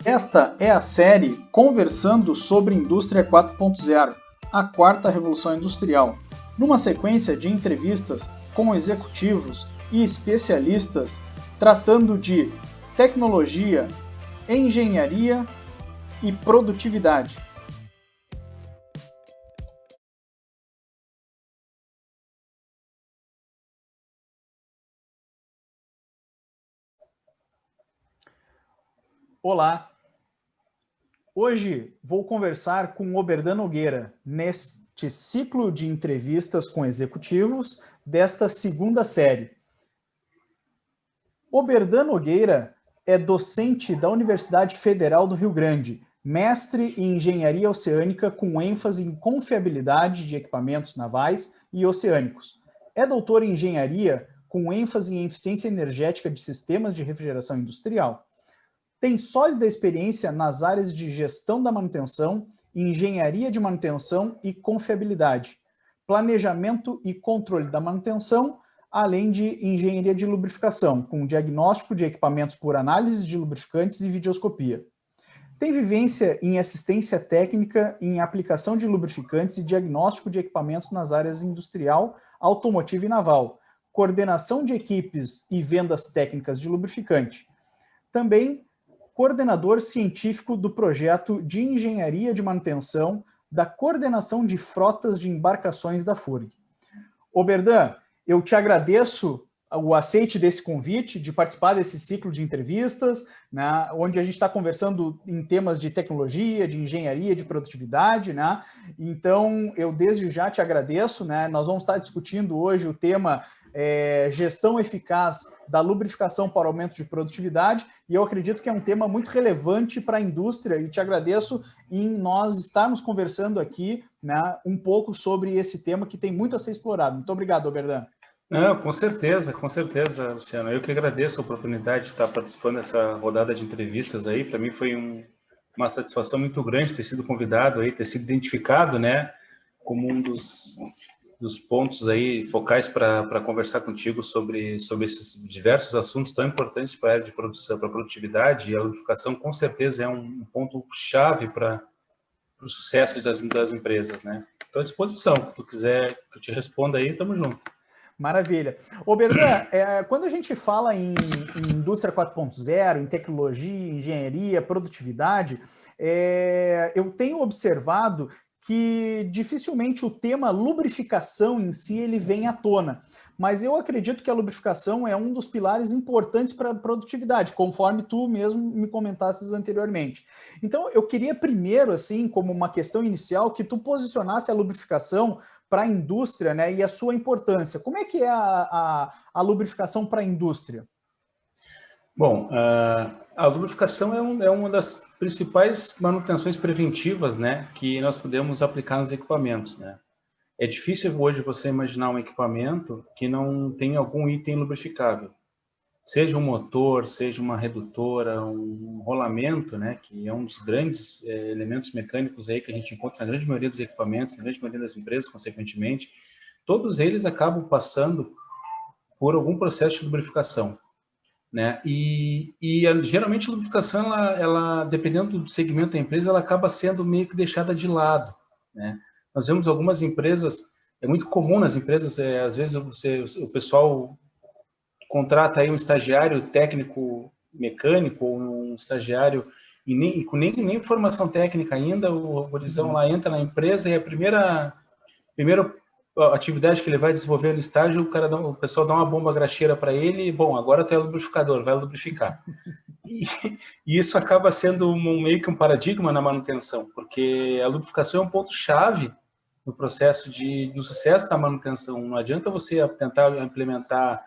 Esta é a série Conversando sobre Indústria 4.0, a quarta revolução industrial, numa sequência de entrevistas com executivos e especialistas tratando de tecnologia, engenharia e produtividade. Olá! Hoje vou conversar com Oberdan Nogueira neste ciclo de entrevistas com executivos desta segunda série. Oberdan Nogueira é docente da Universidade Federal do Rio Grande, mestre em engenharia oceânica com ênfase em confiabilidade de equipamentos navais e oceânicos. É doutor em engenharia com ênfase em eficiência energética de sistemas de refrigeração industrial. Tem sólida experiência nas áreas de gestão da manutenção, engenharia de manutenção e confiabilidade, planejamento e controle da manutenção, além de engenharia de lubrificação, com diagnóstico de equipamentos por análise de lubrificantes e videoscopia. Tem vivência em assistência técnica em aplicação de lubrificantes e diagnóstico de equipamentos nas áreas industrial, automotiva e naval, coordenação de equipes e vendas técnicas de lubrificante. Também coordenador científico do projeto de engenharia de manutenção da coordenação de frotas de embarcações da FURG. Oberdan, eu te agradeço o aceite desse convite, de participar desse ciclo de entrevistas, né, onde a gente está conversando em temas de tecnologia, de engenharia, de produtividade, né? Então, eu desde já te agradeço, né? Nós vamos estar discutindo hoje o tema gestão eficaz da lubrificação para aumento de produtividade, e eu acredito que é um tema muito relevante para a indústria, e te agradeço em nós estarmos conversando aqui, né, um pouco sobre esse tema que tem muito a ser explorado. Muito obrigado, Oberdan. Não, com certeza, Luciano. Eu que agradeço a oportunidade de estar participando dessa rodada de entrevistas aí. Para mim foi uma satisfação muito grande ter sido convidado aí, ter sido identificado, né, como um dos pontos aí focais para conversar contigo sobre esses diversos assuntos tão importantes para a área de produção, para a produtividade, e a lubrificação com certeza é um ponto chave para o sucesso das empresas, né? Estou à disposição. Se tu quiser que eu te responda aí, estamos juntos. Maravilha. Oberdan, quando a gente fala em indústria 4.0, em tecnologia, engenharia, produtividade, eu tenho observado que dificilmente o tema lubrificação em si ele vem à tona. Mas eu acredito que a lubrificação é um dos pilares importantes para a produtividade, conforme tu mesmo me comentasses anteriormente. Então, eu queria primeiro, assim, como uma questão inicial, que tu posicionasse a lubrificação para a indústria, né, e a sua importância. Como é que é a lubrificação para a indústria? Bom, a lubrificação é uma das principais manutenções preventivas, né, que nós podemos aplicar nos equipamentos, né. É difícil hoje você imaginar um equipamento que não tem algum item lubrificável. Seja um motor, seja uma redutora, um rolamento, né, que é um dos grandes elementos mecânicos aí que a gente encontra na grande maioria dos equipamentos, na grande maioria das empresas, consequentemente, todos eles acabam passando por algum processo de lubrificação, né? Geralmente a lubrificação, ela, dependendo do segmento da empresa, ela acaba sendo meio que deixada de lado, né? Nós vemos algumas empresas, é muito comum nas empresas, às vezes o pessoal contrata aí um estagiário técnico mecânico ou um estagiário e com nem formação técnica ainda, o gurizão lá entra na empresa e a primeira atividade que ele vai desenvolver no estágio, o pessoal dá uma bomba graxeira para ele e, bom, agora tem o lubrificador, vai lubrificar. E isso acaba sendo meio que um paradigma na manutenção, porque a lubrificação é um ponto-chave no processo do sucesso da manutenção. Não adianta você tentar implementar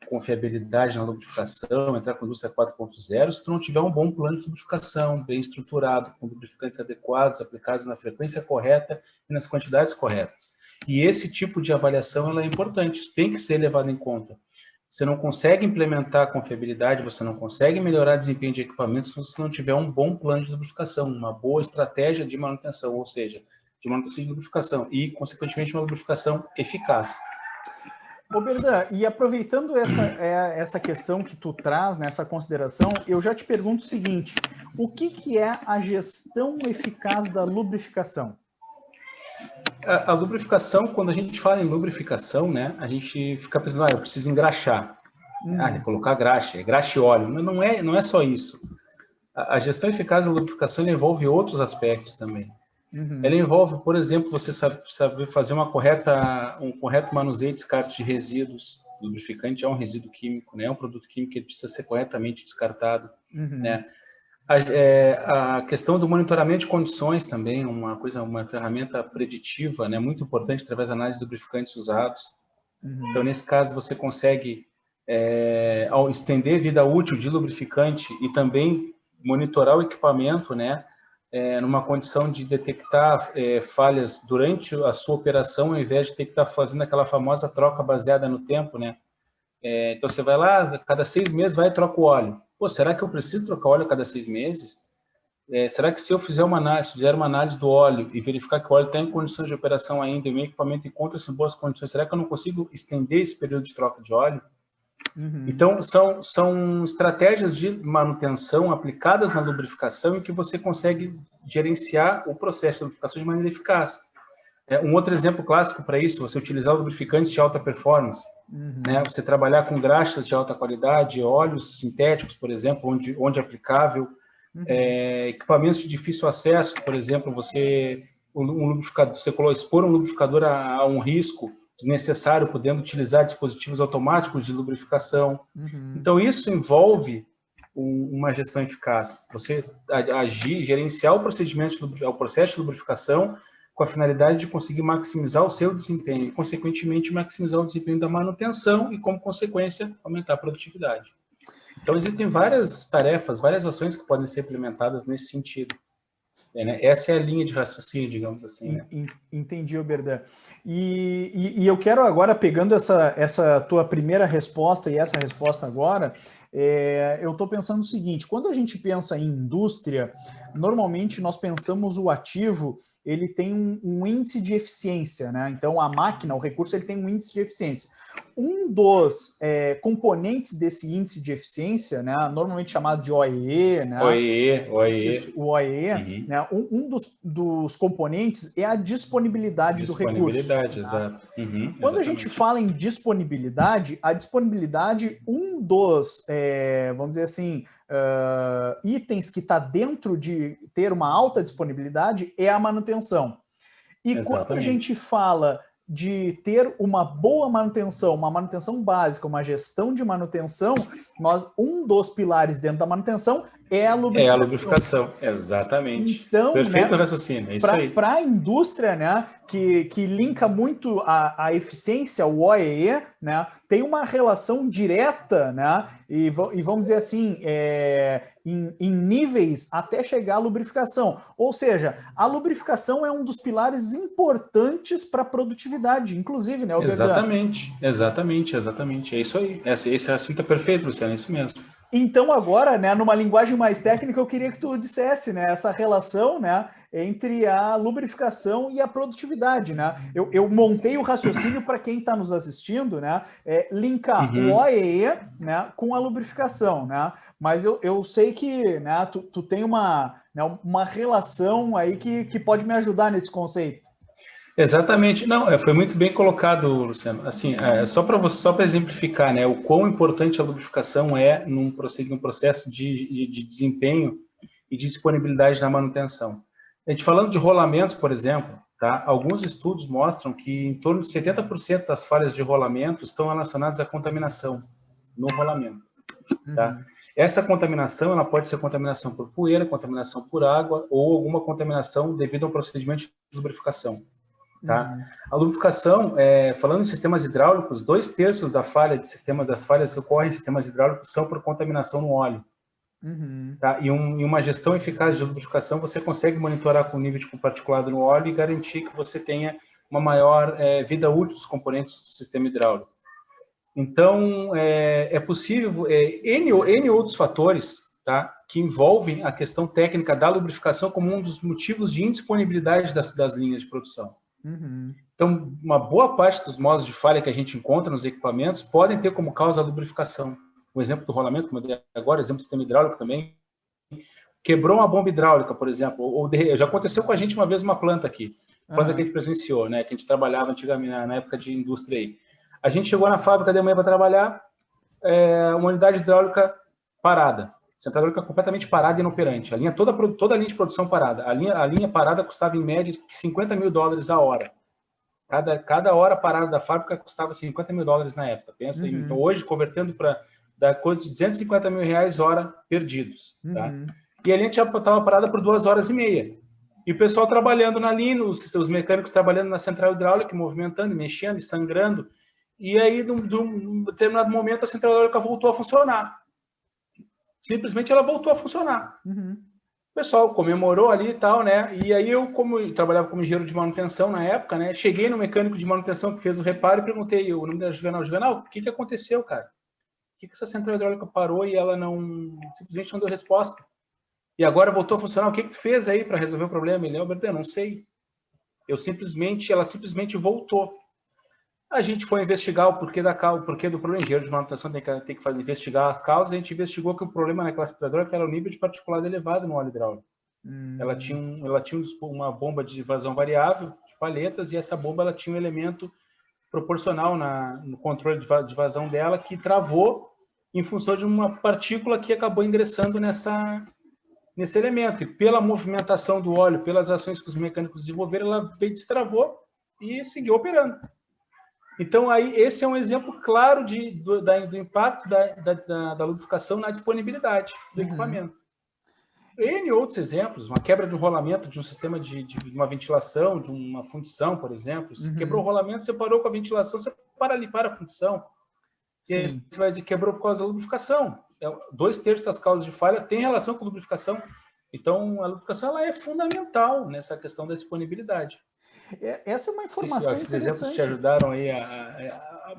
confiabilidade na lubrificação, entrar com a indústria 4.0, se tu não tiver um bom plano de lubrificação, bem estruturado, com lubrificantes adequados, aplicados na frequência correta e nas quantidades corretas. E esse tipo de avaliação ela é importante, isso tem que ser levado em conta. Você não consegue implementar a confiabilidade, você não consegue melhorar o desempenho de equipamentos se você não tiver um bom plano de lubrificação, uma boa estratégia de manutenção, ou seja, de manutenção de lubrificação e, consequentemente, uma lubrificação eficaz. Oberdan, e aproveitando essa questão que tu traz, nessa consideração, eu já te pergunto o seguinte: O que é a gestão eficaz da lubrificação? A lubrificação, quando a gente fala em lubrificação, né, a gente fica pensando, eu preciso engraxar. Colocar graxa, graxa e óleo. Mas não é só isso. A gestão eficaz da lubrificação envolve outros aspectos também. Ela envolve, por exemplo, você saber fazer um correto manuseio e descarte de resíduos. O lubrificante é um resíduo químico, né? É um produto químico que precisa ser corretamente descartado. Né? A questão do monitoramento de condições também, uma ferramenta preditiva, né? Muito importante através da análise de lubrificantes usados. Então, nesse caso, você consegue ao estender a vida útil de lubrificante e também monitorar o equipamento, né? Numa condição de detectar falhas durante a sua operação, ao invés de ter que estar fazendo aquela famosa troca baseada no tempo, né? Então, você vai lá, cada 6 meses vai e troca o óleo. Pô, será que eu preciso trocar óleo a cada 6 meses? Será que se eu fizer uma análise do óleo e verificar que o óleo está em condições de operação ainda e o meu equipamento encontra-se em boas condições, será que eu não consigo estender esse período de troca de óleo? Então, são estratégias de manutenção aplicadas na lubrificação em que você consegue gerenciar o processo de lubrificação de maneira eficaz. Um outro exemplo clássico para isso, você utilizar lubrificantes de alta performance, né? Você trabalhar com graxas de alta qualidade, óleos sintéticos, por exemplo, onde aplicável, equipamentos de difícil acesso, por exemplo, você expor um lubrificador a um risco desnecessário, podendo utilizar dispositivos automáticos de lubrificação. Então, isso envolve uma gestão eficaz. Você agir, gerenciar o processo de lubrificação com a finalidade de conseguir maximizar o seu desempenho e, consequentemente, maximizar o desempenho da manutenção e, como consequência, aumentar a produtividade. Então, existem várias tarefas, várias ações que podem ser implementadas nesse sentido. Essa é a linha de raciocínio, digamos assim. Né? Entendi, Oberdan. E eu quero agora, pegando essa tua primeira resposta e essa resposta agora, eu estou pensando o seguinte, quando a gente pensa em indústria, normalmente nós pensamos o ativo, ele tem um índice de eficiência, né? Então, a máquina, o recurso, ele tem um índice de eficiência. Um dos componentes desse índice de eficiência, né, normalmente chamado de OEE, né? OEE. O OEE, né, um dos componentes é a disponibilidade do recurso. Disponibilidade, exato. Quando a gente fala em disponibilidade, um dos, vamos dizer assim, itens que está dentro de ter uma alta disponibilidade é a manutenção. E quando a gente fala de ter uma boa manutenção, uma manutenção básica, uma gestão de manutenção, um dos pilares dentro da manutenção é a lubrificação. É a lubrificação, exatamente. Então, perfeito, né, raciocínio, é isso aí. Para a indústria, né, que linka muito a eficiência, o OEE, né, tem uma relação direta, né, e vamos dizer assim, em níveis até chegar à lubrificação. Ou seja, a lubrificação é um dos pilares importantes para a produtividade, inclusive, né, Exatamente. É isso aí. Esse assunto é perfeito, Luciano, é isso mesmo. Então agora, né, numa linguagem mais técnica, eu queria que tu dissesse, né, essa relação, né, entre a lubrificação e a produtividade, né? Eu montei o raciocínio para quem está nos assistindo, né, linkar o OEE, né, com a lubrificação, né? Mas eu sei que, né, tu tem uma relação aí que pode me ajudar nesse conceito. Exatamente. Não, foi muito bem colocado, Luciano. Assim, só para exemplificar, né, o quão importante a lubrificação é num processo de desempenho e de disponibilidade na manutenção. A gente falando de rolamentos, por exemplo, tá? Alguns estudos mostram que em torno de 70% das falhas de rolamento estão relacionadas à contaminação no rolamento. Tá? Essa contaminação, ela pode ser contaminação por poeira, contaminação por água ou alguma contaminação devido a um procedimento de lubrificação. Tá? A lubrificação, falando em sistemas hidráulicos, 2/3 das falhas que ocorrem em sistemas hidráulicos são por contaminação no óleo. Tá? E uma gestão eficaz de lubrificação, você consegue monitorar com o nível de particulado no óleo e garantir que você tenha uma maior vida útil dos componentes do sistema hidráulico. Então, é possível, N outros fatores, tá, que envolvem a questão técnica da lubrificação como um dos motivos de indisponibilidade das linhas de produção. Então, uma boa parte dos modos de falha que a gente encontra nos equipamentos podem ter como causa a lubrificação. O exemplo do rolamento, como eu dei agora, o exemplo do sistema hidráulico também, quebrou uma bomba hidráulica, por exemplo, já aconteceu com a gente uma vez uma planta aqui, planta que a gente presenciou, né, que a gente trabalhava antigamente, na época de indústria aí. A gente chegou na fábrica de manhã para trabalhar, uma unidade hidráulica parada, central hidráulica completamente parada e inoperante, toda a linha de produção parada. A linha parada custava em média $50 mil a hora. Cada hora parada da fábrica custava $50 mil na época. Pensa, então hoje, convertendo para dar coisa de R$250 mil hora perdidos. Tá? E a linha já estava parada por 2 horas e meia. E o pessoal trabalhando na linha, os mecânicos trabalhando na central hidráulica, movimentando, mexendo e sangrando. E aí, num determinado momento, a central hidráulica voltou a funcionar. Simplesmente ela voltou a funcionar. O pessoal comemorou ali e tal, né? E aí eu, como trabalhava como engenheiro de manutenção na época, né? Cheguei no mecânico de manutenção que fez o reparo e perguntei, o nome dela Juvenal, Juvenal, o que aconteceu, cara? Por que essa central hidráulica parou e ela simplesmente não deu resposta? E agora voltou a funcionar, o que tu fez aí para resolver o problema? Ele, Alberto, eu não sei. Ela simplesmente voltou. A gente foi investigar o porquê do problema. O engenheiro de manutenção tem que investigar a causa. A gente investigou que o problema naquela central hidráulica era o nível de particulado elevado no óleo hidráulico. Ela tinha uma bomba de vazão variável, de palhetas, e essa bomba ela tinha um elemento proporcional no controle de vazão dela que travou em função de uma partícula que acabou ingressando nesse elemento. E pela movimentação do óleo, pelas ações que os mecânicos desenvolveram, ela destravou e seguiu operando. Então, aí, esse é um exemplo claro do impacto da lubrificação na disponibilidade do equipamento. N outros exemplos, uma quebra de um rolamento de um sistema de uma ventilação, de uma fundição, por exemplo. Se quebrou o rolamento, você parou com a ventilação, você para limpar a fundição. E aí você vai dizer que quebrou por causa da lubrificação. 2/3 das causas de falha têm relação com a lubrificação. Então, a lubrificação ela é fundamental nessa questão da disponibilidade. Essa é uma informação interessante. Esses exemplos te ajudaram aí a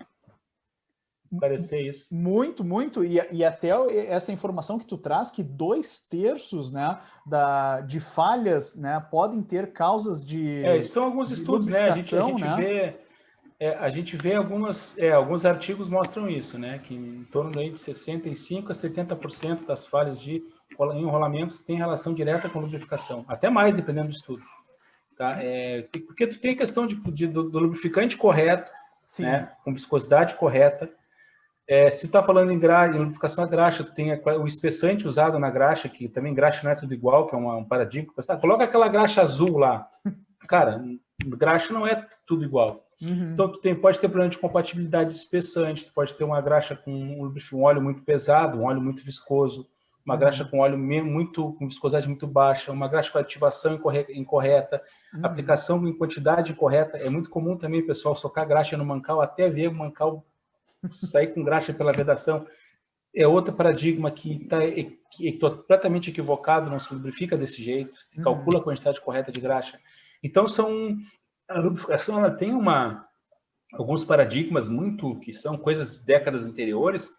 esclarecer isso. Muito, muito. E até essa informação que tu traz, que 2/3, né, de falhas, né, podem ter causas de são alguns estudos, né? A gente vê alguns artigos mostram isso, né? Que em torno aí de 65% a 70% das falhas de enrolamentos têm relação direta com lubrificação. Até mais, dependendo do estudo. Tá? Porque tu tem a questão do lubrificante correto, né? Com viscosidade correta. Se está falando em lubrificação a graxa, tu tem o espessante usado na graxa, que também graxa não é tudo igual, que é um paradigma. Coloca aquela graxa azul lá. Cara, graxa não é tudo igual. Então, pode ter problema de compatibilidade de espessante, tu pode ter uma graxa com um óleo muito pesado, um óleo muito viscoso, uma graxa com óleo com viscosidade muito baixa, uma graxa com ativação incorreta, aplicação em quantidade incorreta. É muito comum também o pessoal socar graxa no mancal até ver o mancal sair com graxa pela vedação. É outro paradigma que é completamente equivocado, não se lubrifica desse jeito, se calcula a quantidade correta de graxa. Então, a lubrificação ela tem alguns paradigmas que são coisas de décadas anteriores,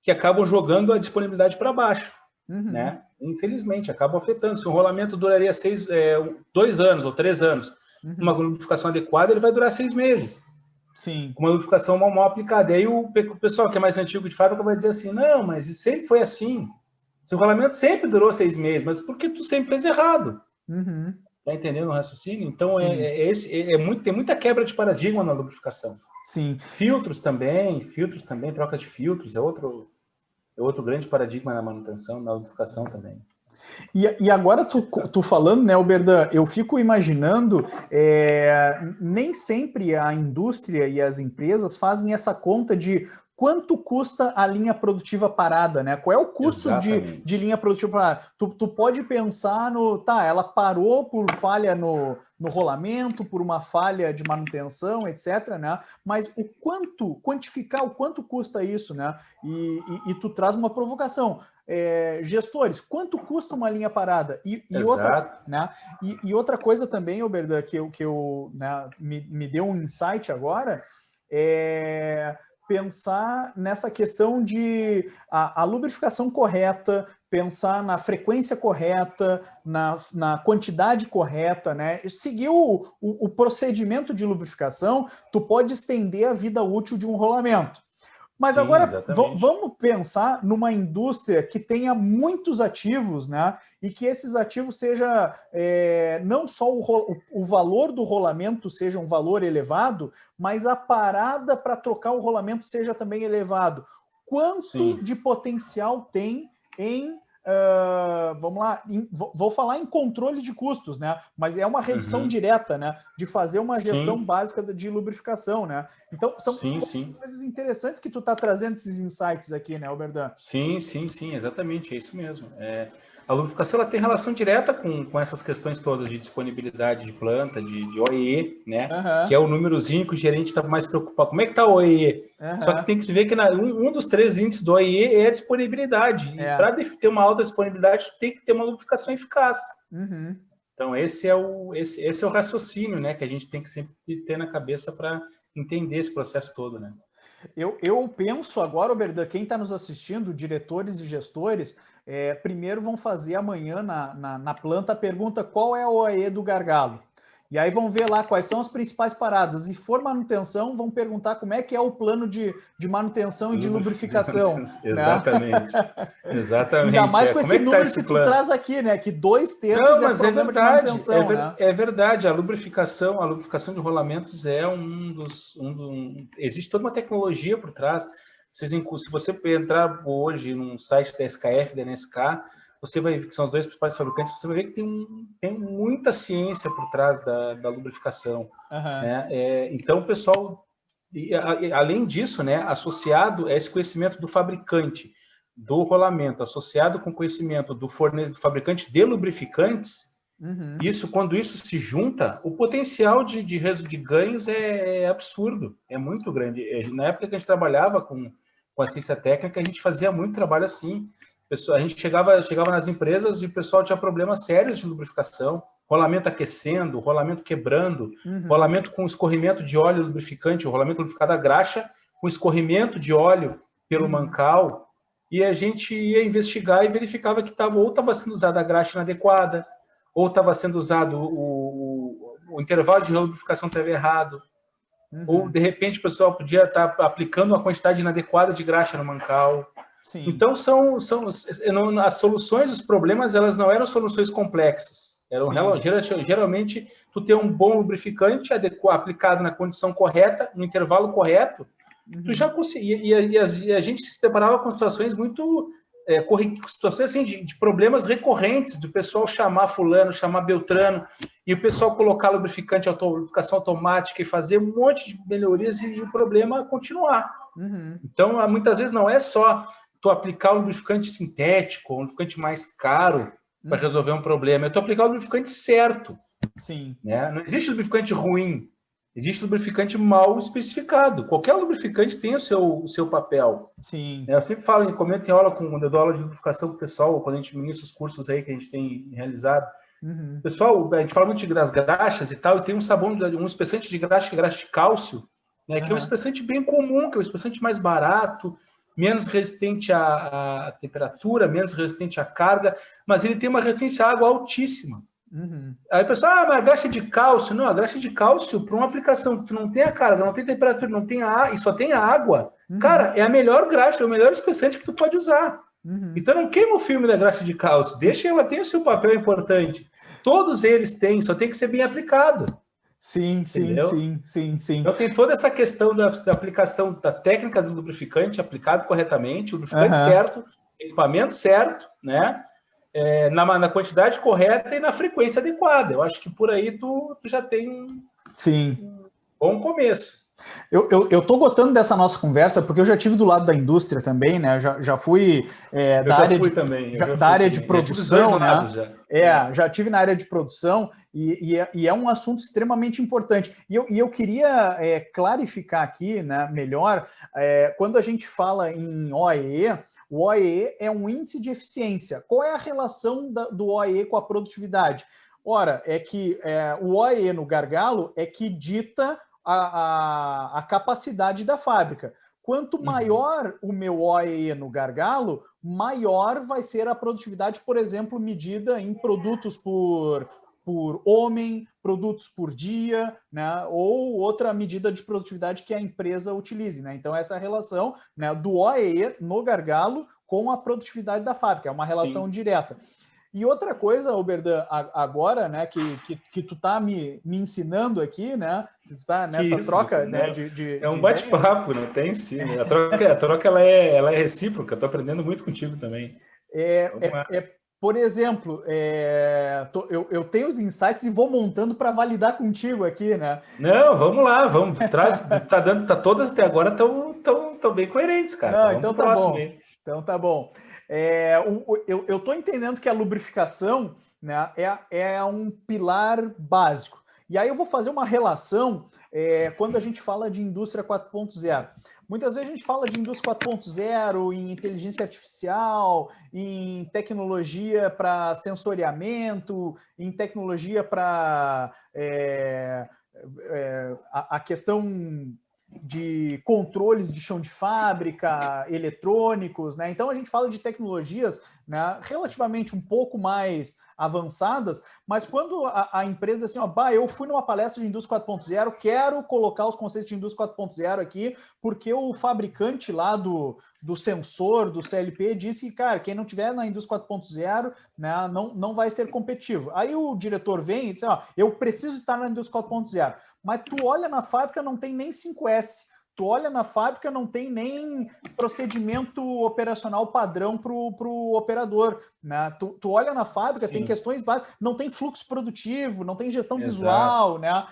que acabam jogando a disponibilidade para baixo, né? Infelizmente, acabam afetando. Se um rolamento duraria 2 anos ou 3 anos, uma lubrificação adequada, ele vai durar 6 meses. Sim. Com uma lubrificação mal aplicada. E aí o pessoal que é mais antigo de fábrica vai dizer assim, não, mas isso sempre foi assim. Seu rolamento sempre durou 6 meses, mas por que tu sempre fez errado? Tá entendendo o raciocínio? Então, tem muita quebra de paradigma na lubrificação. Sim. Filtros também, troca de filtros, é outro grande paradigma na manutenção, na lubrificação também. E agora, tu falando, né, Oberdan, eu fico imaginando, nem sempre a indústria e as empresas fazem essa conta de quanto custa a linha produtiva parada, né? Qual é o custo de linha produtiva parada? Tu pode pensar ela parou por falha no rolamento, por uma falha de manutenção, etc., né? Mas quantificar o quanto custa isso, né? E tu traz uma provocação. Gestores, quanto custa uma linha parada? E outra coisa também, Oberdan, que eu né, me deu um insight agora, pensar nessa questão de a lubrificação correta, pensar na frequência correta, na quantidade correta, né? Seguir o procedimento de lubrificação, tu pode estender a vida útil de um rolamento. Mas Sim, agora exatamente. vamos pensar numa indústria que tenha muitos ativos, né? E que esses ativos seja não só o valor do rolamento seja um valor elevado, mas a parada para trocar o rolamento seja também elevado. Quanto Sim. de potencial tem em vamos lá, vou falar em controle de custos, né? Mas é uma redução direta, né? De fazer uma gestão Sim, básica de lubrificação, né? Então, são sim, sim. coisas interessantes que tu está trazendo esses insights aqui, né, Alberdan? Sim, sim, sim, exatamente, é isso mesmo. A lubrificação ela tem relação direta com essas questões todas de disponibilidade de planta, de OEE, né? Que é o númerozinho que o gerente está mais preocupado. Como é que está o OEE? Só que tem que ver que um dos 3 índices do OEE é a disponibilidade. E para ter uma alta disponibilidade, tem que ter uma lubrificação eficaz. Então, esse é o raciocínio, né? Que a gente tem que sempre ter na cabeça para entender esse processo todo, né? Eu penso agora, Oberdan, quem está nos assistindo, diretores e gestores, primeiro vão fazer amanhã na planta a pergunta qual é a OE do gargalo. E aí vão ver lá quais são as principais paradas. E se for manutenção, vão perguntar como é que é o plano de manutenção e de lubrificação. Exatamente. Né? Exatamente. Ainda mais com Como é esse que está número esse que tu plano? traz aqui, né? Que 2/3 Não, é mas é problema de verdade, manutenção, né? é verdade. A lubrificação de rolamentos é existe toda uma tecnologia por trás. Se você entrar hoje num site da SKF, da NSK, você vai ver que são os dois principais fabricantes, você vai ver que tem muita ciência por trás da lubrificação. Né? Então, o pessoal, além disso, né, associado a esse conhecimento do fabricante do rolamento, associado com o conhecimento do fabricante de lubrificantes, quando isso se junta, o potencial de ganhos é absurdo, é muito grande. Na época que a gente trabalhava com a ciência técnica, a gente fazia muito trabalho assim. A gente chegava nas empresas e o pessoal tinha problemas sérios de lubrificação, rolamento aquecendo, rolamento quebrando, rolamento com escorrimento de óleo lubrificante, o rolamento lubrificado a graxa com escorrimento de óleo pelo mancal, e a gente ia investigar e verificava que ou estava sendo usada a graxa inadequada, ou estava sendo usado o intervalo de lubrificação estava errado, ou de repente o pessoal podia estar aplicando uma quantidade inadequada de graxa no mancal. Sim. Então as soluções dos problemas, elas não eram soluções complexas. Geralmente tu ter um bom lubrificante aplicado na condição correta, no intervalo correto, tu já conseguia, e a gente se deparava com situações muito situações assim de problemas recorrentes, do pessoal chamar fulano, chamar Beltrano, e o pessoal colocar lubrificação automática e fazer um monte de melhorias e o problema continuar. Então, muitas vezes não é só tu aplicar o lubrificante sintético, um lubrificante mais caro para resolver um problema, é tu aplicar o lubrificante certo. Sim. Né? Não existe lubrificante ruim, existe lubrificante mal especificado. Qualquer lubrificante tem o seu papel. Sim. Eu sempre falo, comento em aula, quando eu dou aula de lubrificação com o pessoal, quando a gente ministra os cursos aí que a gente tem realizado. Pessoal, a gente fala muito das graxas e tal, e tem um espessante de graxa, que é graxa de cálcio, né, que é um espessante bem comum, que é um espessante mais barato, menos resistente à temperatura, menos resistente à carga, mas ele tem uma resistência à água altíssima. Aí o pessoal, mas a graxa de cálcio, não, a graxa de cálcio para uma aplicação que não tem a carga, não tem temperatura, não tem e só tem a água, cara, é a melhor graxa, é o melhor espessante que tu pode usar. Então não queima o filme da graxa de cálcio, deixa ela ter o seu papel importante. Todos eles têm, só tem que ser bem aplicado. Sim. Então tem toda essa questão da aplicação da técnica do lubrificante aplicado corretamente, o lubrificante certo, equipamento certo, né? Na quantidade correta e na frequência adequada. Eu acho que por aí tu já tem um bom começo. Eu tô gostando dessa nossa conversa, porque eu já tive do lado da indústria também, né? Já fui da área de produção, né? Já tive na área de produção e é um assunto extremamente importante. E eu queria clarificar aqui, né, melhor, quando a gente fala em OEE, o OEE é um índice de eficiência. Qual é a relação do OEE com a produtividade? Ora, é que o OEE no gargalo é que dita a capacidade da fábrica. Quanto maior o meu OEE no gargalo, maior vai ser a produtividade, por exemplo, medida em produtos por por homem, produtos por dia, né, ou outra medida de produtividade que a empresa utilize, né? Então, essa relação, né, do OEE no gargalo com a produtividade da fábrica, é uma relação direta. E outra coisa, Oberdan, agora, né, que tu tá me ensinando aqui, né, tu tá nessa troca, né, é um bate-papo, não tem sim. A troca ela é recíproca, tô aprendendo muito contigo também. Por exemplo, eu tenho os insights e vou montando para validar contigo aqui, né? Não, vamos lá, vamos, todas até agora estão bem coerentes, cara. Não, vamos então pro próximo bom. aí. Então tá bom. Eu estou entendendo que a lubrificação, né, é um pilar básico. E aí eu vou fazer uma relação quando a gente fala de indústria 4.0. Muitas vezes a gente fala de indústria 4.0 em inteligência artificial, em tecnologia para sensoriamento, em tecnologia para a questão de controles de chão de fábrica, eletrônicos, né? Então a gente fala de tecnologias, né, relativamente um pouco mais avançadas, mas quando a empresa assim, eu fui numa palestra de indústria 4.0, quero colocar os conceitos de indústria 4.0 aqui, porque o fabricante lá do sensor, do CLP, disse que, cara, quem não tiver na indústria 4.0, né, não vai ser competitivo. Aí o diretor vem e diz, eu preciso estar na indústria 4.0, mas tu olha na fábrica, não tem nem 5S. Tu olha na fábrica, não tem nem procedimento operacional padrão para o operador, né? Tu olha na fábrica, tem questões básicas, não tem fluxo produtivo, não tem gestão visual, né?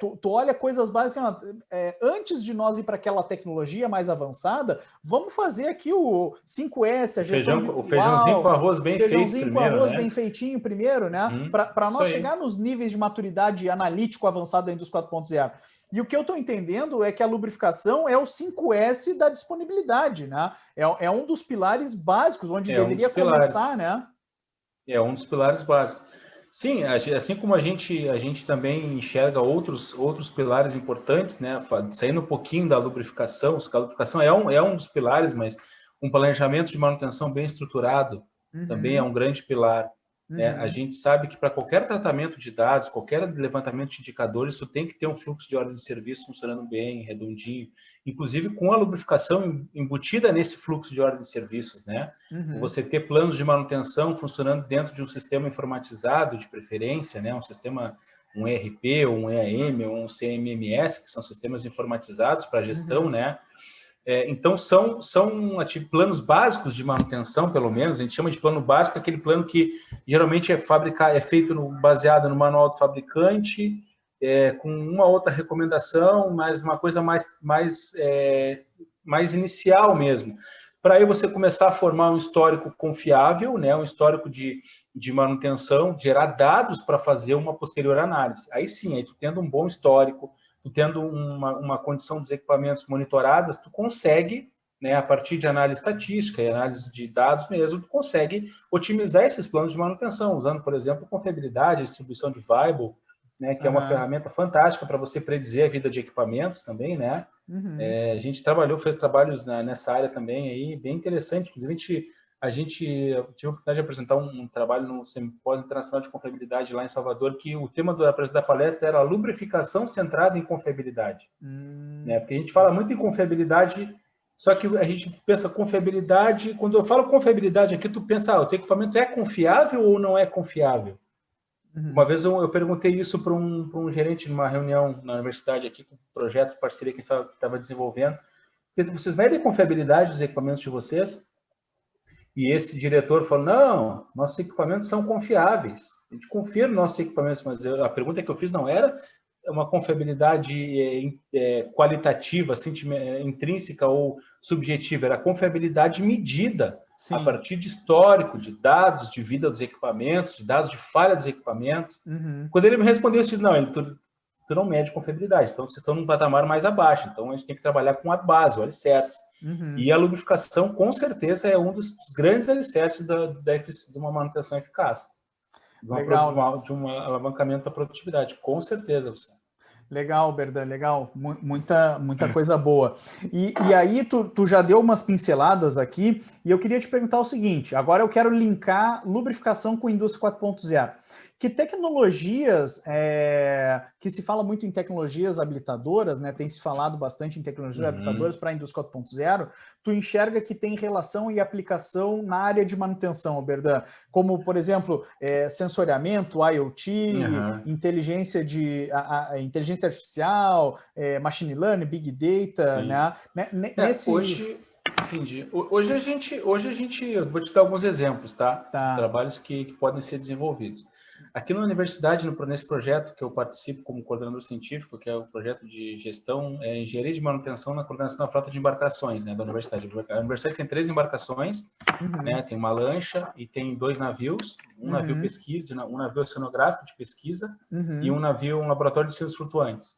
Tu olha coisas básicas, assim, antes de nós ir para aquela tecnologia mais avançada, vamos fazer aqui o 5S, a gestão visual, o feijãozinho com arroz bem feito primeiro, com arroz bem feitinho primeiro, né? Para nós chegar nos níveis de maturidade analítico avançado da indústria 4.0. E o que eu estou entendendo é que a lubrificação é o 5S da disponibilidade, né? É um dos pilares básicos, onde deveria começar, né? É um dos pilares básicos. Sim, assim como a gente também enxerga outros pilares importantes, né? Saindo um pouquinho da lubrificação, a lubrificação é um dos pilares, mas um planejamento de manutenção bem estruturado também é um grande pilar. A gente sabe que para qualquer tratamento de dados, qualquer levantamento de indicadores, isso tem que ter um fluxo de ordem de serviço funcionando bem, redondinho, inclusive com a lubrificação embutida nesse fluxo de ordem de serviços, né? Você ter planos de manutenção funcionando dentro de um sistema informatizado, de preferência, né? Um ERP, um EAM, ou um CMMS, que são sistemas informatizados para gestão, né? Então, são planos básicos de manutenção, pelo menos. A gente chama de plano básico aquele plano que geralmente é feito baseado no manual do fabricante, com uma outra recomendação, mas uma coisa mais inicial mesmo. Para aí você começar a formar um histórico confiável, né, um histórico de manutenção, gerar dados para fazer uma posterior análise. Aí sim, aí tu tendo um bom histórico, tu tendo uma condição dos equipamentos monitoradas, tu consegue, né, a partir de análise estatística e análise de dados mesmo, tu consegue otimizar esses planos de manutenção, usando, por exemplo, confiabilidade, distribuição de Weibull, né, que é uma ferramenta fantástica para você predizer a vida de equipamentos também, né? A gente fez trabalhos nessa área também aí, bem interessante. Inclusive, eu tive a oportunidade de apresentar um trabalho no Simpósio Internacional de Confiabilidade lá em Salvador, que o tema da palestra era a lubrificação centrada em confiabilidade. Né? Porque a gente fala muito em confiabilidade, só que a gente pensa confiabilidade, quando eu falo confiabilidade aqui, tu pensa, o teu equipamento é confiável ou não é confiável? Uma vez eu perguntei isso para um gerente numa reunião na universidade aqui, com um projeto de parceria que a gente estava desenvolvendo. Vocês medem a confiabilidade dos equipamentos de vocês? E esse diretor falou, não, nossos equipamentos são confiáveis. A gente confia nos nossos equipamentos, mas a pergunta que eu fiz não era uma confiabilidade qualitativa, intrínseca ou subjetiva, era confiabilidade medida. Sim. A partir de histórico, de dados de vida dos equipamentos, de dados de falha dos equipamentos. Quando ele me respondeu, eu disse, não, tu não mede confiabilidade, então vocês estão num patamar mais abaixo, então a gente tem que trabalhar com a base, o alicerce. E a lubrificação, com certeza, é um dos grandes alicerces de uma manutenção eficaz. De um alavancamento da produtividade, com certeza. Legal, Berdan, legal. Muita coisa boa. E aí, tu já deu umas pinceladas aqui, e eu queria te perguntar o seguinte, agora eu quero linkar lubrificação com indústria 4.0. Que tecnologias, que se fala muito em tecnologias habilitadoras, né? Tem se falado bastante em tecnologias habilitadoras para a indústria 4.0, tu enxerga que tem relação e aplicação na área de manutenção, Oberdan, como, por exemplo, sensoriamento, IoT, inteligência artificial, machine learning, big data, né? Hoje, entendi. Hoje a gente, eu vou te dar alguns exemplos, tá? Trabalhos que podem ser desenvolvidos. Aqui na universidade, nesse projeto que eu participo como coordenador científico, que é o projeto de gestão, engenharia de manutenção na coordenação da frota de embarcações, né, da universidade. A universidade tem 3 embarcações, né, tem uma lancha e tem 2 navios, um navio pesquisa, um navio oceanográfico de pesquisa e um laboratório de ciências flutuantes.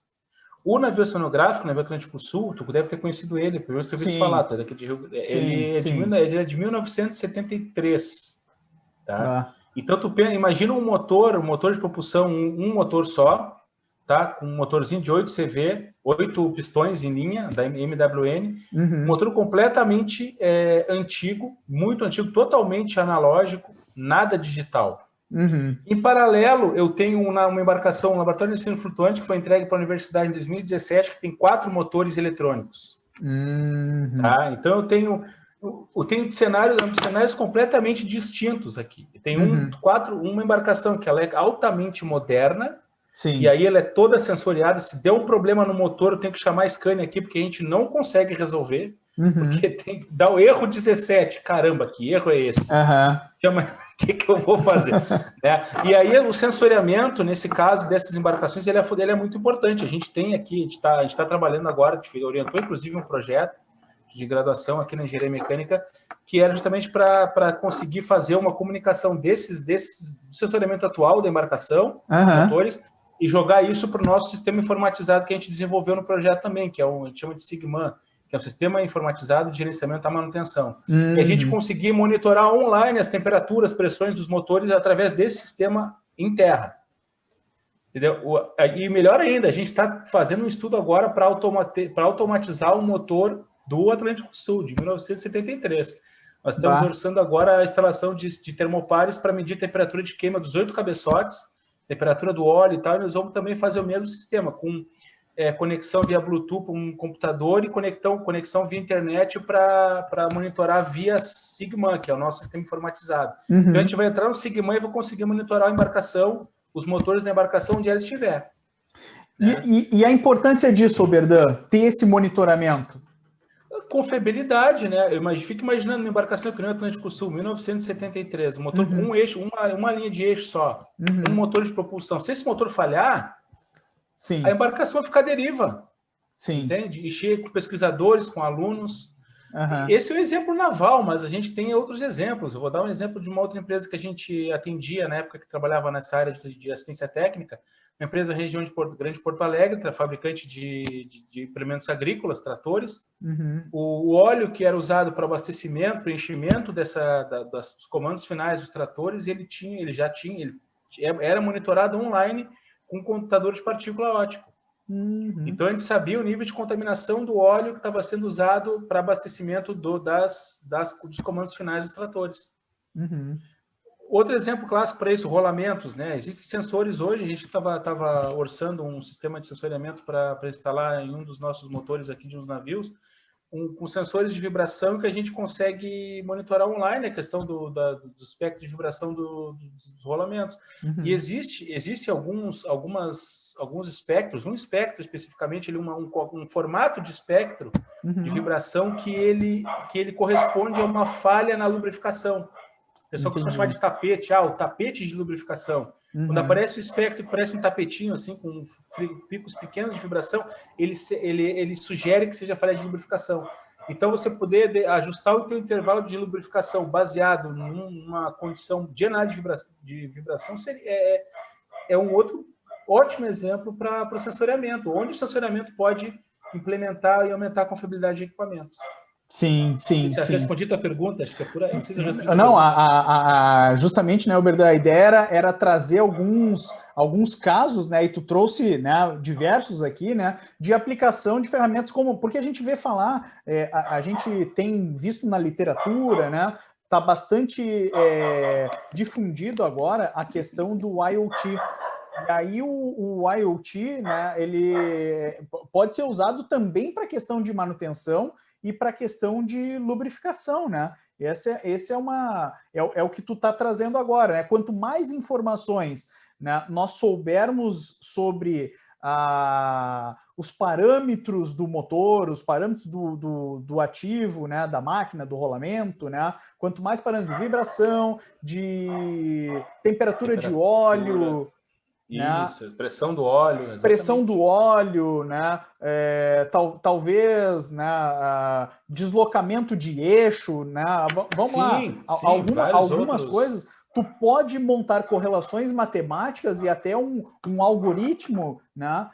O navio oceanográfico, o navio Atlântico Sul, tu deve ter conhecido ele, pelo menos eu ouvi falar, tá? Ele é de 1973, tá? Então, imagina um motor de propulsão, um motor só, tá? Com um motorzinho de 8 CV, 8 pistões em linha, da MWN, um motor completamente antigo, muito antigo, totalmente analógico, nada digital. Em paralelo, eu tenho uma embarcação, um laboratório de ensino flutuante que foi entregue para a universidade em 2017, que tem 4 motores eletrônicos. Tá? Então, eu tenho cenários completamente distintos aqui. Tem uma embarcação que ela é altamente moderna, e aí ela é toda sensoriada. Se der um problema no motor, eu tenho que chamar a Scania aqui, porque a gente não consegue resolver, porque dá o erro 17. Caramba, que erro é esse? Chama, o que eu vou fazer? E aí o sensoriamento, nesse caso dessas embarcações, ele é muito importante. A gente tem aqui, a gente está trabalhando agora, orientou inclusive um projeto de graduação aqui na engenharia mecânica, que era justamente para conseguir fazer uma comunicação desse sensoriamento atual da embarcação, dos motores, e jogar isso para o nosso sistema informatizado que a gente desenvolveu no projeto também, que a gente chama de Sigman, que é um sistema informatizado de gerenciamento da manutenção. E a gente conseguir monitorar online as temperaturas, pressões dos motores através desse sistema em terra. Entendeu? E melhor ainda, a gente está fazendo um estudo agora para automatizar o motor do Atlântico Sul, de 1973. Nós estamos orçando agora a instalação de termopares para medir a temperatura de queima dos 8 cabeçotes, temperatura do óleo e tal, e nós vamos também fazer o mesmo sistema, com conexão via Bluetooth para um computador e conexão via internet para monitorar via Sigma, que é o nosso sistema informatizado. Então a gente vai entrar no Sigma e vai conseguir monitorar a embarcação, os motores da embarcação onde ela estiver. E a importância disso, Oberdan, ter esse monitoramento? Confiabilidade, né? Fico imaginando uma embarcação que nem o Atlântico Sul, 1973, motor com um eixo, uma linha de eixo só, um motor de propulsão. Se esse motor falhar, a embarcação vai ficar à deriva. Entende? E cheio com pesquisadores, com alunos. Esse é um exemplo naval, mas a gente tem outros exemplos. Eu vou dar um exemplo de uma outra empresa que a gente atendia na época que trabalhava nessa área de assistência técnica, uma empresa da região de Grande Porto Alegre, fabricante de implementos agrícolas, tratores. O óleo que era usado para abastecimento, preenchimento dos comandos finais dos tratores, ele era monitorado online com um contador de partícula óptico. Então, a gente sabia o nível de contaminação do óleo que estava sendo usado para abastecimento dos comandos finais dos tratores. Outro exemplo clássico para isso, rolamentos, né? Existem sensores hoje, a gente estava orçando um sistema de sensoriamento para instalar em um dos nossos motores aqui de uns navios, com sensores de vibração que a gente consegue monitorar online a questão do espectro de vibração dos rolamentos. E existe alguns espectros, um espectro especificamente, um formato de espectro de vibração que ele corresponde a uma falha na lubrificação. O pessoal costuma chamar de tapete, o tapete de lubrificação. Quando aparece o espectro que parece um tapetinho, assim, com picos pequenos de vibração, ele sugere que seja falha de lubrificação. Então, você poder ajustar o teu intervalo de lubrificação baseado numa condição de análise de vibração é um outro ótimo exemplo para o sensoriamento, onde o sensoriamento pode implementar e aumentar a confiabilidade de equipamentos. Sim. Respondi a tua pergunta, acho que é por aí. Não, justamente, né, Oberdan, a ideia era trazer alguns casos, né, e tu trouxe, né, diversos aqui, né, de aplicação de ferramentas porque a gente vê falar, a gente tem visto na literatura, né, tá bastante difundido agora a questão do IoT. E aí o IoT, né, ele pode ser usado também para questão de manutenção e para questão de lubrificação, né? Esse é o que tu está trazendo agora, né? Quanto mais informações, né, nós soubermos sobre os parâmetros do motor, os parâmetros do ativo, né, da máquina, do rolamento, né? Quanto mais parâmetros de vibração, de temperatura de óleo, isso, né? pressão do óleo, exatamente. Pressão do óleo, né? Talvez, né? Deslocamento de eixo, né? Vamos sim, lá, sim, algumas coisas. Tu pode montar correlações matemáticas e até um algoritmo, né?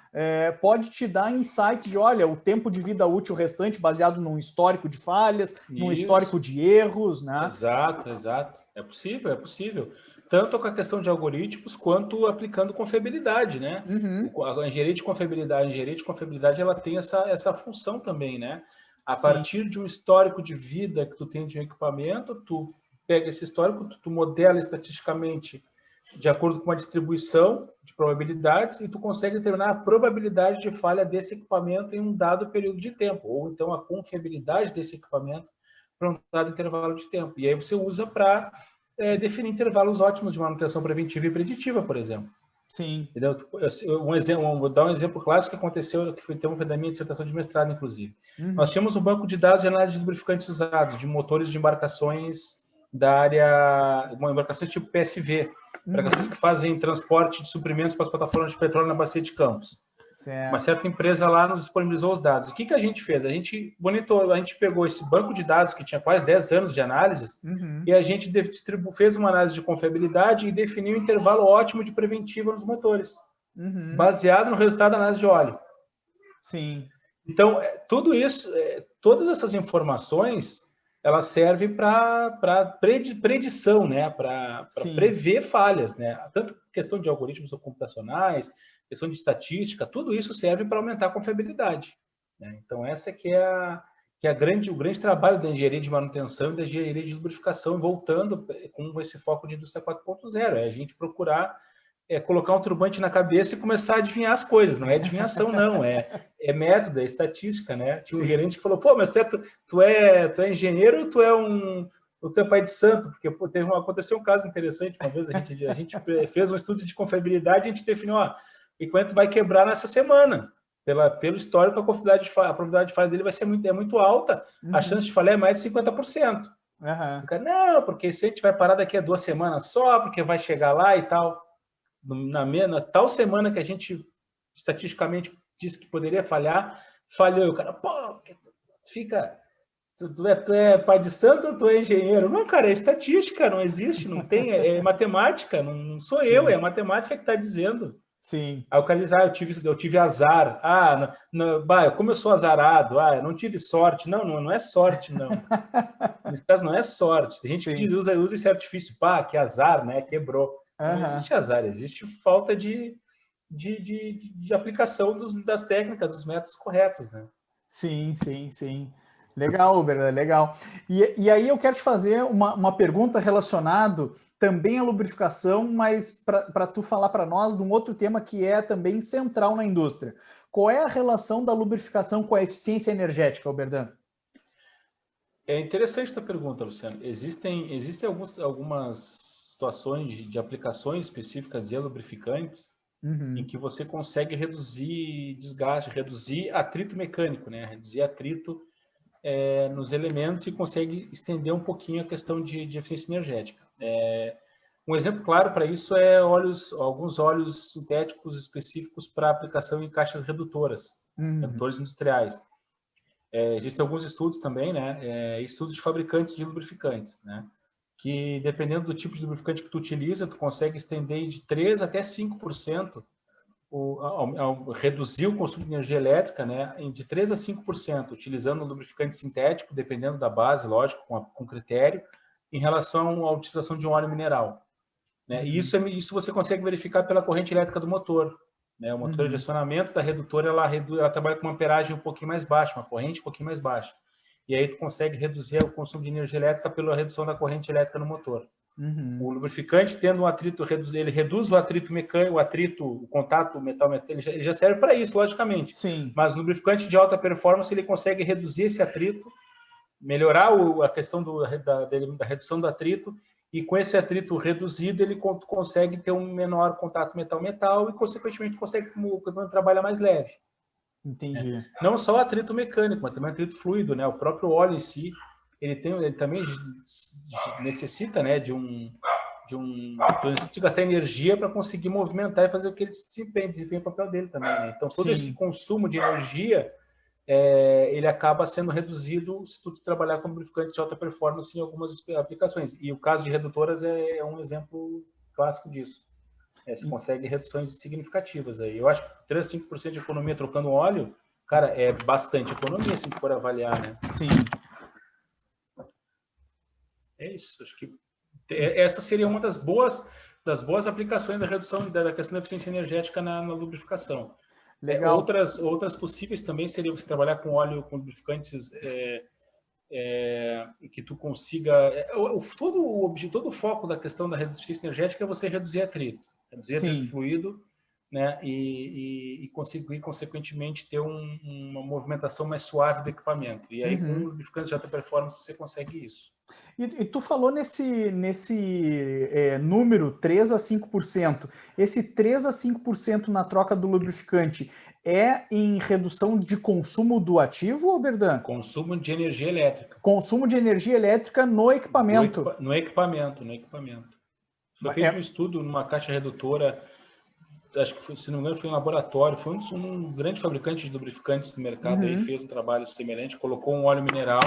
Pode te dar insights de, olha, o tempo de vida útil restante baseado num histórico de falhas, num histórico de erros, né? Exato, exato. É possível, é possível. Tanto com a questão de algoritmos, quanto aplicando confiabilidade, né? A engenharia de confiabilidade, ela tem essa função também, né? A partir de um histórico de vida que tu tem de um equipamento, tu pega esse histórico, tu modela estatisticamente de acordo com uma distribuição de probabilidades e tu consegue determinar a probabilidade de falha desse equipamento em um dado período de tempo, ou então a confiabilidade desse equipamento para um dado intervalo de tempo. E aí você usa para definir intervalos ótimos de manutenção preventiva e preditiva, por exemplo. Sim. Entendeu? Vou dar um exemplo clássico que aconteceu, que foi da minha dissertação de mestrado, inclusive. Nós tínhamos um banco de dados de análise de lubrificantes usados, de motores de embarcações da área, embarcações tipo PSV, embarcações que fazem transporte de suprimentos para as plataformas de petróleo na Bacia de Campos. Certo. Uma certa empresa lá nos disponibilizou os dados. O que a gente fez? A gente monitorou, a gente pegou esse banco de dados que tinha quase 10 anos de análises e a gente fez uma análise de confiabilidade e definiu um intervalo ótimo de preventiva nos motores, baseado no resultado da análise de óleo. Sim. Então, tudo isso, todas essas informações, elas servem para predição, né? Para prever falhas, né? Tanto questão de algoritmos computacionais, questão de estatística, tudo isso serve para aumentar a confiabilidade, né? Então, essa que é o grande trabalho da engenharia de manutenção e da engenharia de lubrificação, voltando com esse foco de indústria 4.0, é a gente procurar colocar um turbante na cabeça e começar a adivinhar as coisas. Não é adivinhação, não. É método, é estatística, né? Tinha um gerente que falou, pô, mas tu é engenheiro ou tu é pai de santo? Porque aconteceu um caso interessante uma vez, a gente fez um estudo de confiabilidade e a gente definiu, enquanto vai quebrar nessa semana. Pelo histórico, a probabilidade de falha dele é muito alta, a chance de falhar é mais de 50%. Não, porque se a gente vai parar daqui a 2 semanas só, porque vai chegar lá e tal. Na tal semana que a gente estatisticamente disse que poderia falhar, falhou. E o cara, pô, tu é pai de santo ou tu é engenheiro? Não, cara, é estatística, não existe, não tem, é matemática, não sou eu, é a matemática que está dizendo. Sim. Aí o cara diz, eu tive azar. Como eu sou azarado, eu não tive sorte. Não é sorte, não. Nesse caso, não é sorte. Tem gente que usa esse artifício, que azar, né? Quebrou. Não existe azar, existe falta de aplicação das técnicas, dos métodos corretos, né? Sim, sim, sim. Legal, Uber, legal. E aí eu quero te fazer uma pergunta relacionada também à lubrificação, mas para tu falar para nós de um outro tema que é também central na indústria. Qual é a relação da lubrificação com a eficiência energética, Alberdan? É interessante essa pergunta, Luciano. Existem algumas situações de aplicações específicas de lubrificantes em que você consegue reduzir desgaste, reduzir atrito mecânico, né? Reduzir atrito nos elementos e consegue estender um pouquinho a questão de eficiência energética. Um exemplo claro para isso é alguns óleos sintéticos específicos para aplicação em caixas redutores industriais. Existem alguns estudos também, né? Estudos de fabricantes de lubrificantes, né? Que dependendo do tipo de lubrificante que tu utiliza, tu consegue estender de 3 até 5% reduzir o consumo de energia elétrica, né, de 3 a 5%, utilizando um lubrificante sintético, dependendo da base, lógico, com critério, em relação à utilização de um óleo mineral, né? E isso você consegue verificar pela corrente elétrica do motor, né? O motor de acionamento da redutora, ela trabalha com uma amperagem um pouquinho mais baixa, uma corrente um pouquinho mais baixa. e aí tu consegue reduzir o consumo de energia elétrica pela redução da corrente elétrica no motor. O lubrificante, tendo um atrito, ele reduz o atrito mecânico, o contato metal-metal, ele já serve para isso, logicamente. Sim. Mas no lubrificante de alta performance, ele consegue reduzir esse atrito, melhorar a questão da redução do atrito, e com esse atrito reduzido, ele consegue ter um menor contato metal-metal e, consequentemente, consegue trabalhar mais leve. Entendi. Né? Não só o atrito mecânico, mas também o atrito fluido, né? O próprio óleo em si, ele também necessita, né, de gastar energia para conseguir movimentar e fazer o que ele desempenha o papel dele também, né? Então, todo esse consumo de energia, ele acaba sendo reduzido se tu trabalhar com lubrificante de alta performance em algumas aplicações. E o caso de redutoras é um exemplo clássico disso. Você consegue reduções significativas aí. Eu acho que 3 a 5% de economia trocando óleo, cara, é bastante economia, se for avaliar, né? Sim. É isso. Acho que essa seria uma das boas aplicações da redução da questão da eficiência energética na lubrificação. Legal. Outras possíveis também seria você trabalhar com óleo, com lubrificantes que tu consiga... Todo o foco da questão da eficiência energética é você reduzir atrito fluido, né? E conseguir, consequentemente, ter uma movimentação mais suave do equipamento. E aí, com lubrificantes de alta performance, você consegue isso. E tu falou nesse número 3 a 5%. Esse 3 a 5% na troca do lubrificante é em redução de consumo do ativo, Berdan? Consumo de energia elétrica. Consumo de energia elétrica no equipamento. No equipamento. Foi feito um estudo numa caixa redutora, acho que, se não me engano, foi um laboratório, foi um grande fabricante de lubrificantes do mercado, aí fez um trabalho semelhante, colocou um óleo mineral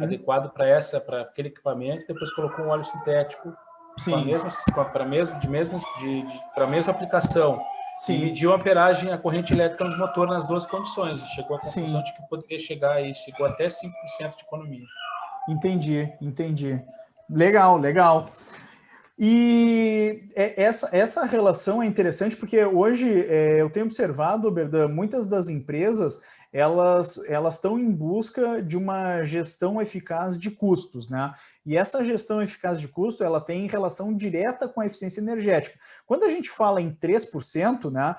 adequado para aquele equipamento, depois colocou um óleo sintético para a mesma aplicação. Sim. E mediu a amperagem, a corrente elétrica nos motores nas duas condições. E chegou à conclusão de que poderia chegou até 5% de economia. Entendi. Legal. E essa relação é interessante porque hoje eu tenho observado, Berdan, muitas das empresas elas estão em busca de uma gestão eficaz de custos, né? E essa gestão eficaz de custo, ela tem relação direta com a eficiência energética. Quando a gente fala em 3%, né,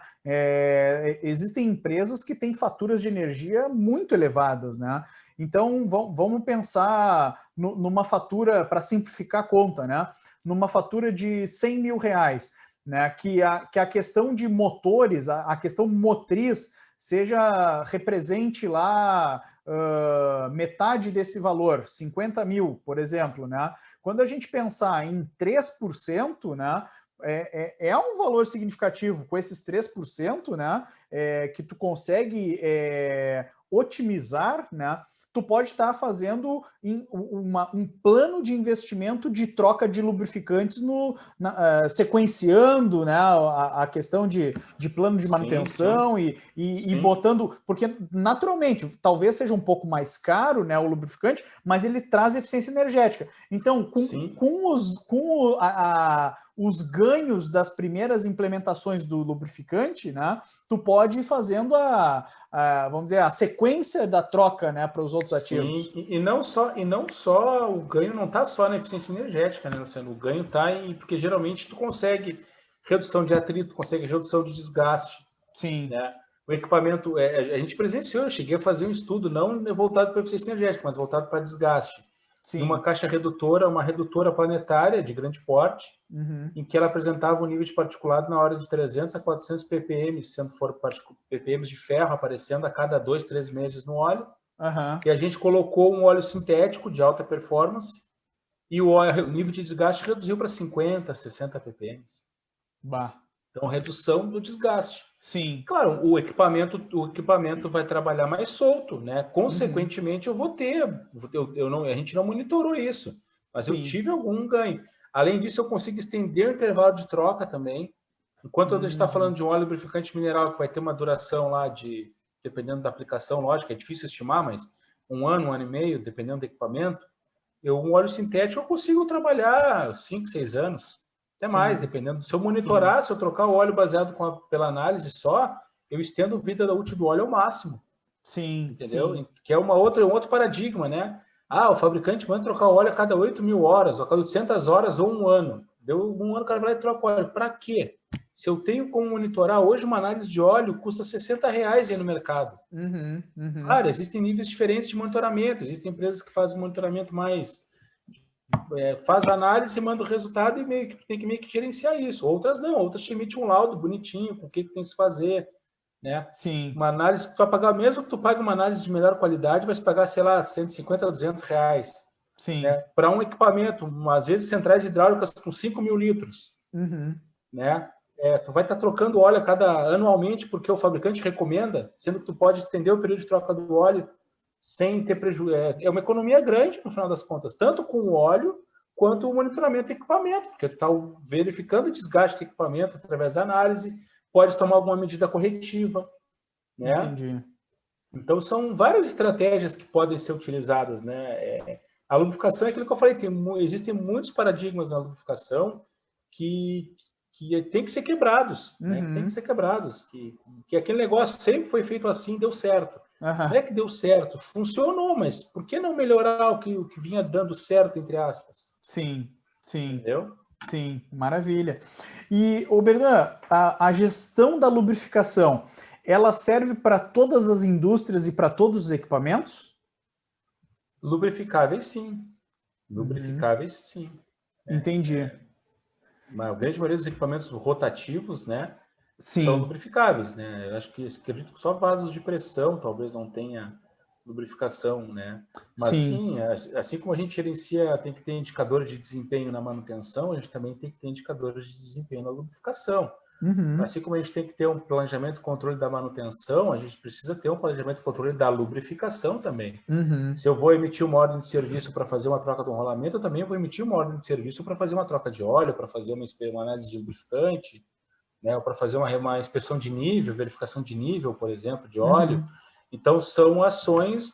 existem empresas que têm faturas de energia muito elevadas, né? Então, vamos pensar numa fatura, para simplificar a conta, né? Numa fatura de 100 mil reais, né? Que a questão de motores, a questão motriz, represente lá metade desse valor, 50 mil, por exemplo, né? Quando a gente pensar em 3%, né, é um valor significativo. Com esses 3%, né, que tu consegue otimizar, né, tu pode estar fazendo um plano de investimento de troca de lubrificantes sequenciando, né, a questão de plano de manutenção e botando... Porque, naturalmente, talvez seja um pouco mais caro, né, o lubrificante, mas ele traz eficiência energética. Então, com os ganhos das primeiras implementações do lubrificante, né, tu pode ir fazendo vamos dizer, a sequência da troca, né, para os outros ativos. E não só o ganho não está só na eficiência energética, né, Luciano? O ganho está porque geralmente tu consegue redução de atrito, consegue redução de desgaste. Sim. Né? O equipamento, a gente presenciou, eu cheguei a fazer um estudo não voltado para eficiência energética, mas voltado para desgaste. Sim. Numa caixa redutora, uma redutora planetária de grande porte, em que ela apresentava um nível de particulado na hora de 300 a 400 ppm, sendo for ppm de ferro aparecendo a cada 2, 3 meses no óleo. E a gente colocou um óleo sintético de alta performance e o nível de desgaste reduziu para 50, 60 ppm. Então, redução do desgaste. Sim. Claro, o equipamento vai trabalhar mais solto, né? Consequentemente, eu vou ter... a gente não monitorou isso, mas eu tive algum ganho. Além disso, eu consigo estender o intervalo de troca também. Enquanto a gente está falando de um óleo lubrificante mineral que vai ter uma duração lá dependendo da aplicação, lógico, é difícil estimar, mas 1 ano, 1 ano e meio, dependendo do equipamento, um óleo sintético eu consigo trabalhar 5, 6 anos. Até mais, dependendo. Se eu monitorar, se eu trocar o óleo baseado pela análise só, eu estendo a vida útil do óleo ao máximo. Sim, entendeu? sim. Que é um outro paradigma, né? Ah, o fabricante manda trocar o óleo a cada 8.000 horas, ou a cada 800 horas ou um ano. Deu um ano, o cara vai lá e troca o óleo. Para quê? Se eu tenho como monitorar, hoje uma análise de óleo custa R$ 60 aí no mercado. Uhum, uhum. Claro, existem níveis diferentes de monitoramento. Existem empresas que fazem monitoramento mais... faz a análise, manda o resultado e tem que meio que gerenciar isso. Outras não, outras te emitem um laudo bonitinho, com o que tem que se fazer, né? Sim, Uma análise que tu vai pagar, mesmo que tu pague uma análise de melhor qualidade, vai se pagar, sei lá, 150 a R$ 200, sim. né? Para um equipamento, às vezes centrais hidráulicas com 5.000 litros, Uhum. né? Tu vai estar trocando óleo anualmente porque o fabricante recomenda, sendo que tu pode estender o período de troca do óleo sem ter prejuízo. É uma economia grande, no final das contas, tanto com o óleo quanto o monitoramento do equipamento, porque tu está verificando o desgaste do equipamento através da análise, pode tomar alguma medida corretiva, né? Entendi. Então, são várias estratégias que podem ser utilizadas, né? A lubrificação é aquilo que eu falei, existem muitos paradigmas na lubrificação que, que tem que ser quebrados, né? Que tem que Uhum. ser quebrados, que aquele negócio sempre foi feito assim, deu certo. Não Aham. é que deu certo, funcionou, mas por que não melhorar o que vinha dando certo, entre aspas? Sim, sim, Entendeu? sim, maravilha. E, ô Berdan, a gestão da lubrificação, ela serve para todas as indústrias e para todos os equipamentos? Lubrificáveis, sim. Uhum. Lubrificáveis, sim. Entendi. A grande maioria dos equipamentos rotativos, né, são Sim, lubrificáveis, né? Eu acredito que só vasos de pressão talvez não tenha lubrificação, né? Mas sim. sim, assim como a gente gerencia, tem que ter indicadores de desempenho na manutenção, a gente também tem que ter indicadores de desempenho na lubrificação. Uhum. Assim como a gente tem que ter um planejamento e controle da manutenção, a gente precisa ter um planejamento e controle da lubrificação também. Uhum. Se eu vou emitir uma ordem de serviço para fazer uma troca do rolamento, eu também vou emitir uma ordem de serviço para fazer uma troca de óleo, para fazer uma análise de lubrificante, né, ou para fazer uma inspeção de nível, verificação de nível, por exemplo, de óleo. Uhum. Então, são ações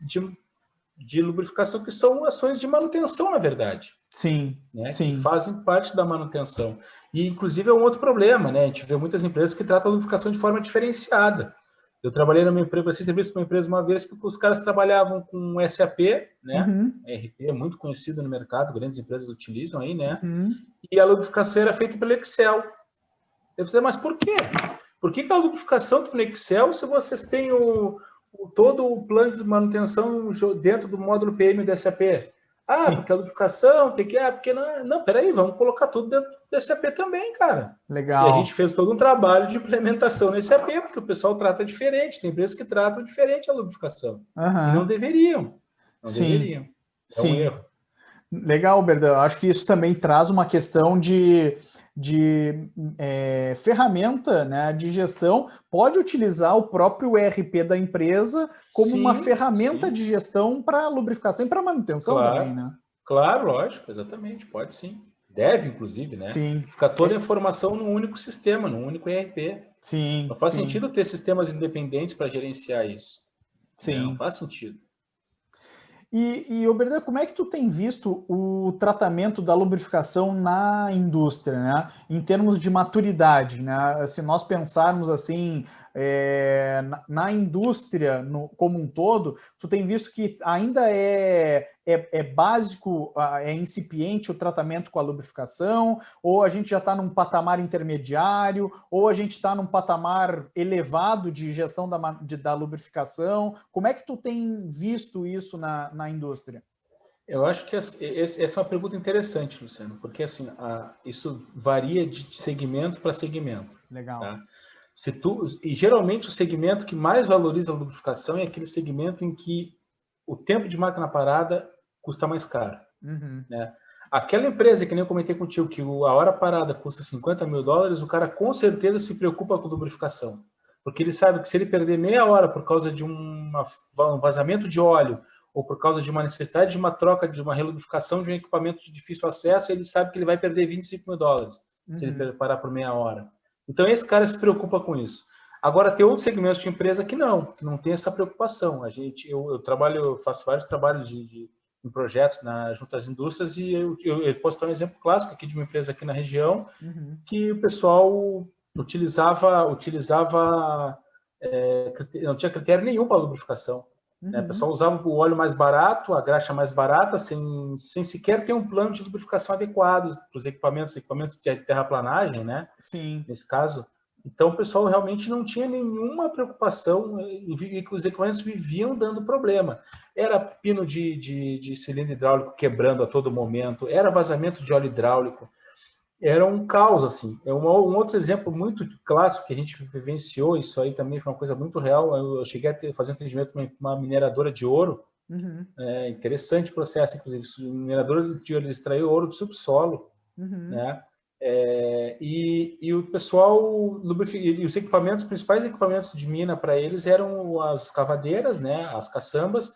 de lubrificação que são ações de manutenção, na verdade, Sim, né, que sim. fazem parte da manutenção. E, inclusive, é um outro problema, né? A gente vê muitas empresas que tratam a lubrificação de forma diferenciada. Eu trabalhei numa empresa, prestei serviço para uma empresa uma vez que os caras trabalhavam com SAP, né? Uhum. RP é muito conhecido no mercado, grandes empresas utilizam aí, né? Uhum. E a lubrificação era feita pelo Excel. Eu falei, mas por quê? Por que a lubrificação está no Excel se vocês têm todo o plano de manutenção dentro do módulo PM do SAP? Ah, porque a lubrificação tem que... Ah, porque não... Não, peraí, vamos colocar tudo dentro do SAP também, cara. E a gente Legal. fez todo um trabalho de implementação no SAP, porque o pessoal trata diferente, tem empresas que tratam diferente a lubrificação. E não Aham. deveriam. Não Sim, deveriam. É um sim. erro. Legal, Berdan. Acho que isso também traz uma questão de ferramenta, né, de gestão. Pode utilizar o próprio ERP da empresa como uma Sim, ferramenta sim. de gestão para lubrificação e para manutenção também, Claro, né? claro, lógico, exatamente, pode sim. Deve, inclusive, né? Sim, Ficar toda a é, informação num único sistema, num único ERP. sim, Não faz sim, sentido ter sistemas independentes para gerenciar isso. Né? Não sim. faz sentido. Oberdan, como é que tu tem visto o tratamento da lubrificação na indústria, né? Em termos de maturidade, né? Se nós pensarmos assim, na indústria como um todo, tu tem visto que ainda é básico, é incipiente o tratamento com a lubrificação, ou a gente já está num patamar intermediário, ou a gente está num patamar elevado de gestão da lubrificação? Como é que tu tem visto isso na indústria? Eu acho que essa é uma pergunta interessante, Luciano, porque assim, isso varia de segmento para segmento. Legal. Tá? E geralmente o segmento que mais valoriza a lubrificação é aquele segmento em que o tempo de máquina parada custa mais caro. Uhum. Né? Aquela empresa, que nem eu comentei contigo, que a hora parada custa $50.000, o cara com certeza se preocupa com lubrificação. Porque ele sabe que se ele perder meia hora por causa de um vazamento de óleo ou por causa de uma necessidade de uma troca, de uma relubrificação de um equipamento de difícil acesso, ele sabe que ele vai perder $25.000 se ele Uhum. parar por meia hora. Então, esse cara se preocupa com isso. Agora, tem outros segmentos de empresa que não tem essa preocupação. Eu faço vários trabalhos em projetos junto às indústrias e eu posso dar um exemplo clássico aqui de uma empresa aqui na região Uhum. que o pessoal utilizava não tinha critério nenhum para lubrificação. Né? O Uhum. pessoal usava o óleo mais barato, a graxa mais barata, sem sequer ter um plano de lubrificação adequado para os equipamentos de terraplanagem, né? Sim. Nesse caso. Então, o pessoal realmente não tinha nenhuma preocupação e que os equipamentos viviam dando problema. Era pino de cilindro hidráulico quebrando a todo momento, era vazamento de óleo hidráulico, era um caos, assim. Um outro exemplo muito clássico que a gente vivenciou, isso aí também foi uma coisa muito real. Eu cheguei a fazer um atendimento com uma mineradora de ouro, Uhum. interessante processo, inclusive. Mineradora de ouro, extraiu ouro do subsolo, Uhum. né? E o pessoal, e os equipamentos, os principais equipamentos de mina para eles eram as cavadeiras, né? As caçambas,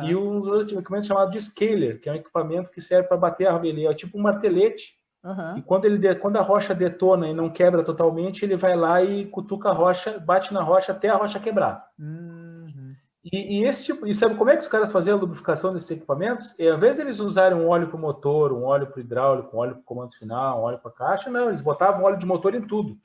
e Uhum. um equipamento chamado de scaler, que é um equipamento que serve para bater a abelha, é tipo um martelete. E Uhum. quando a rocha detona e não quebra totalmente, ele vai lá e cutuca a rocha, bate na rocha até a rocha quebrar. Uhum. E sabe como é que os caras faziam a lubrificação desses equipamentos? Ao invés de eles usarem um óleo para o motor, um óleo para o hidráulico, um óleo para o comando final, um óleo para a caixa, não, eles botavam óleo de motor em tudo.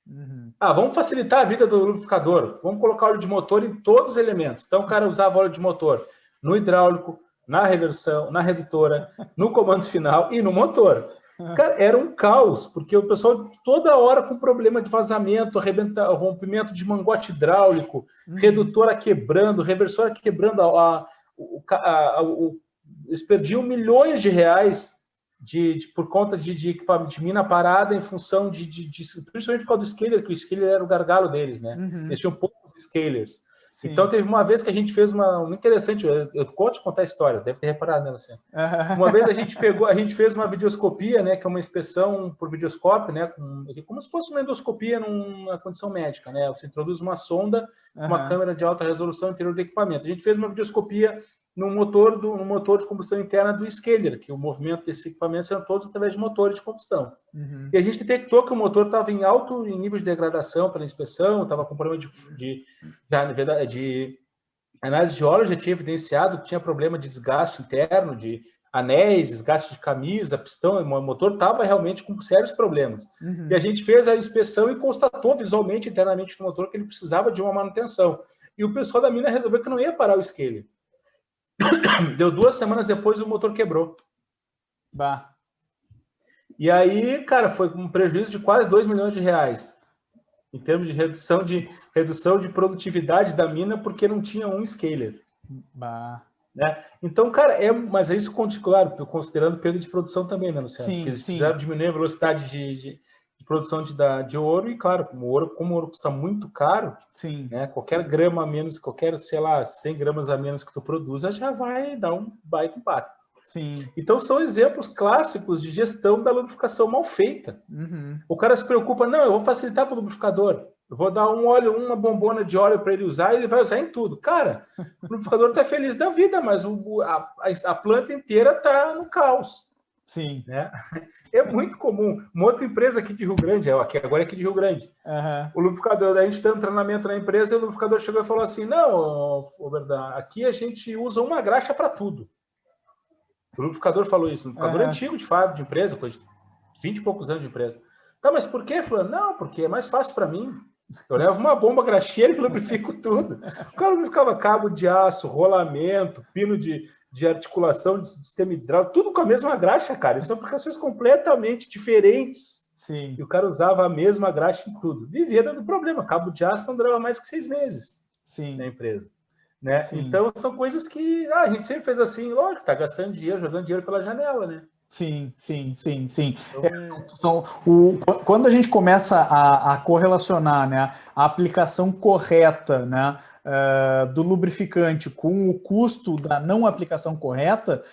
Uhum. Vamos facilitar a vida do lubrificador, vamos colocar óleo de motor em todos os elementos. Então o cara usava óleo de motor no hidráulico, na reversão, na redutora, no comando final e no motor. Cara, era um caos, porque o pessoal toda hora com problema de vazamento, rompimento de mangote hidráulico, Uhum. redutora quebrando, reversora quebrando. Eles perdiam milhões de reais por conta de mina parada em função principalmente por causa do scaler, que o scaler era o gargalo deles, né? Eles Uhum. tinham poucos scalers. Então, Sim. teve uma vez que a gente fez uma interessante, eu conto te contar a história, deve ter reparado, né, Luciano? Uma vez a gente fez uma videoscopia, né, que é uma inspeção por videoscópio, né, como se fosse uma endoscopia numa condição médica, né? Você introduz uma sonda, uma Uhum. câmera de alta resolução no interior do equipamento. A gente fez uma videoscopia no motor de combustão interna do scaler, que o movimento desses equipamentos eram todos através de motores de combustão. Uhum. E a gente detectou que o motor estava em alto nível de degradação pela inspeção, estava com problema de análise de óleo, já tinha evidenciado que tinha problema de desgaste interno, de anéis, desgaste de camisa, pistão, o motor estava realmente com sérios problemas. E a Uhum. gente fez a inspeção e constatou visualmente, internamente no motor, que ele precisava de uma manutenção. E o pessoal da mina resolveu que não ia parar o scaler. Deu 2 semanas depois, o motor quebrou. Bah. E aí, cara, foi um prejuízo de quase 2 milhões de reais, em termos de redução de produtividade da mina, porque não tinha um scaler. Bah. Né? Então, cara, mas é isso, claro, considerando perda de produção também, né, Luciano? Porque Sim, eles sim, precisaram diminuir a velocidade de produção de ouro, e claro, como o ouro custa muito caro, sim. né, qualquer grama a menos, sei lá, 100 gramas a menos que tu produza, já vai dar um baita impacto. Sim. Então, são exemplos clássicos de gestão da lubrificação mal feita. Uhum. O cara se preocupa, não, eu vou facilitar para o lubrificador. Eu vou dar uma bombona de óleo para ele usar e ele vai usar em tudo. Cara, o lubrificador está feliz da vida, mas a planta inteira está no caos. Sim. Né? É muito comum. Uma outra empresa aqui de Rio Grande, agora é aqui de Rio Grande, Uhum. o lubrificador, a gente deu um treinamento na empresa e o lubrificador chegou e falou assim, não, verdade, aqui a gente usa uma graxa para tudo. O lubrificador falou isso, um lubrificador Uhum. antigo de fábrica, de empresa, coisa de 20 e poucos anos de empresa. Tá, mas por quê? Falando, não, porque é mais fácil para mim. Eu levo uma bomba graxeira e lubrifico tudo. O cara lubrificava cabo de aço, rolamento, pino de articulação de sistema hidráulico, tudo com a mesma graxa, cara. Isso são aplicações completamente diferentes. Sim. E o cara usava a mesma graxa em tudo. Vivia dando problema. Cabo de aço não durava mais que 6 meses na Sim. empresa. Né? Sim. Então, são coisas que a gente sempre fez assim, lógico, tá gastando dinheiro, jogando dinheiro pela janela, né? Sim, sim, sim, sim. Então, Quando a gente começa a correlacionar, né, a aplicação correta, né, do lubrificante com o custo da não aplicação correta,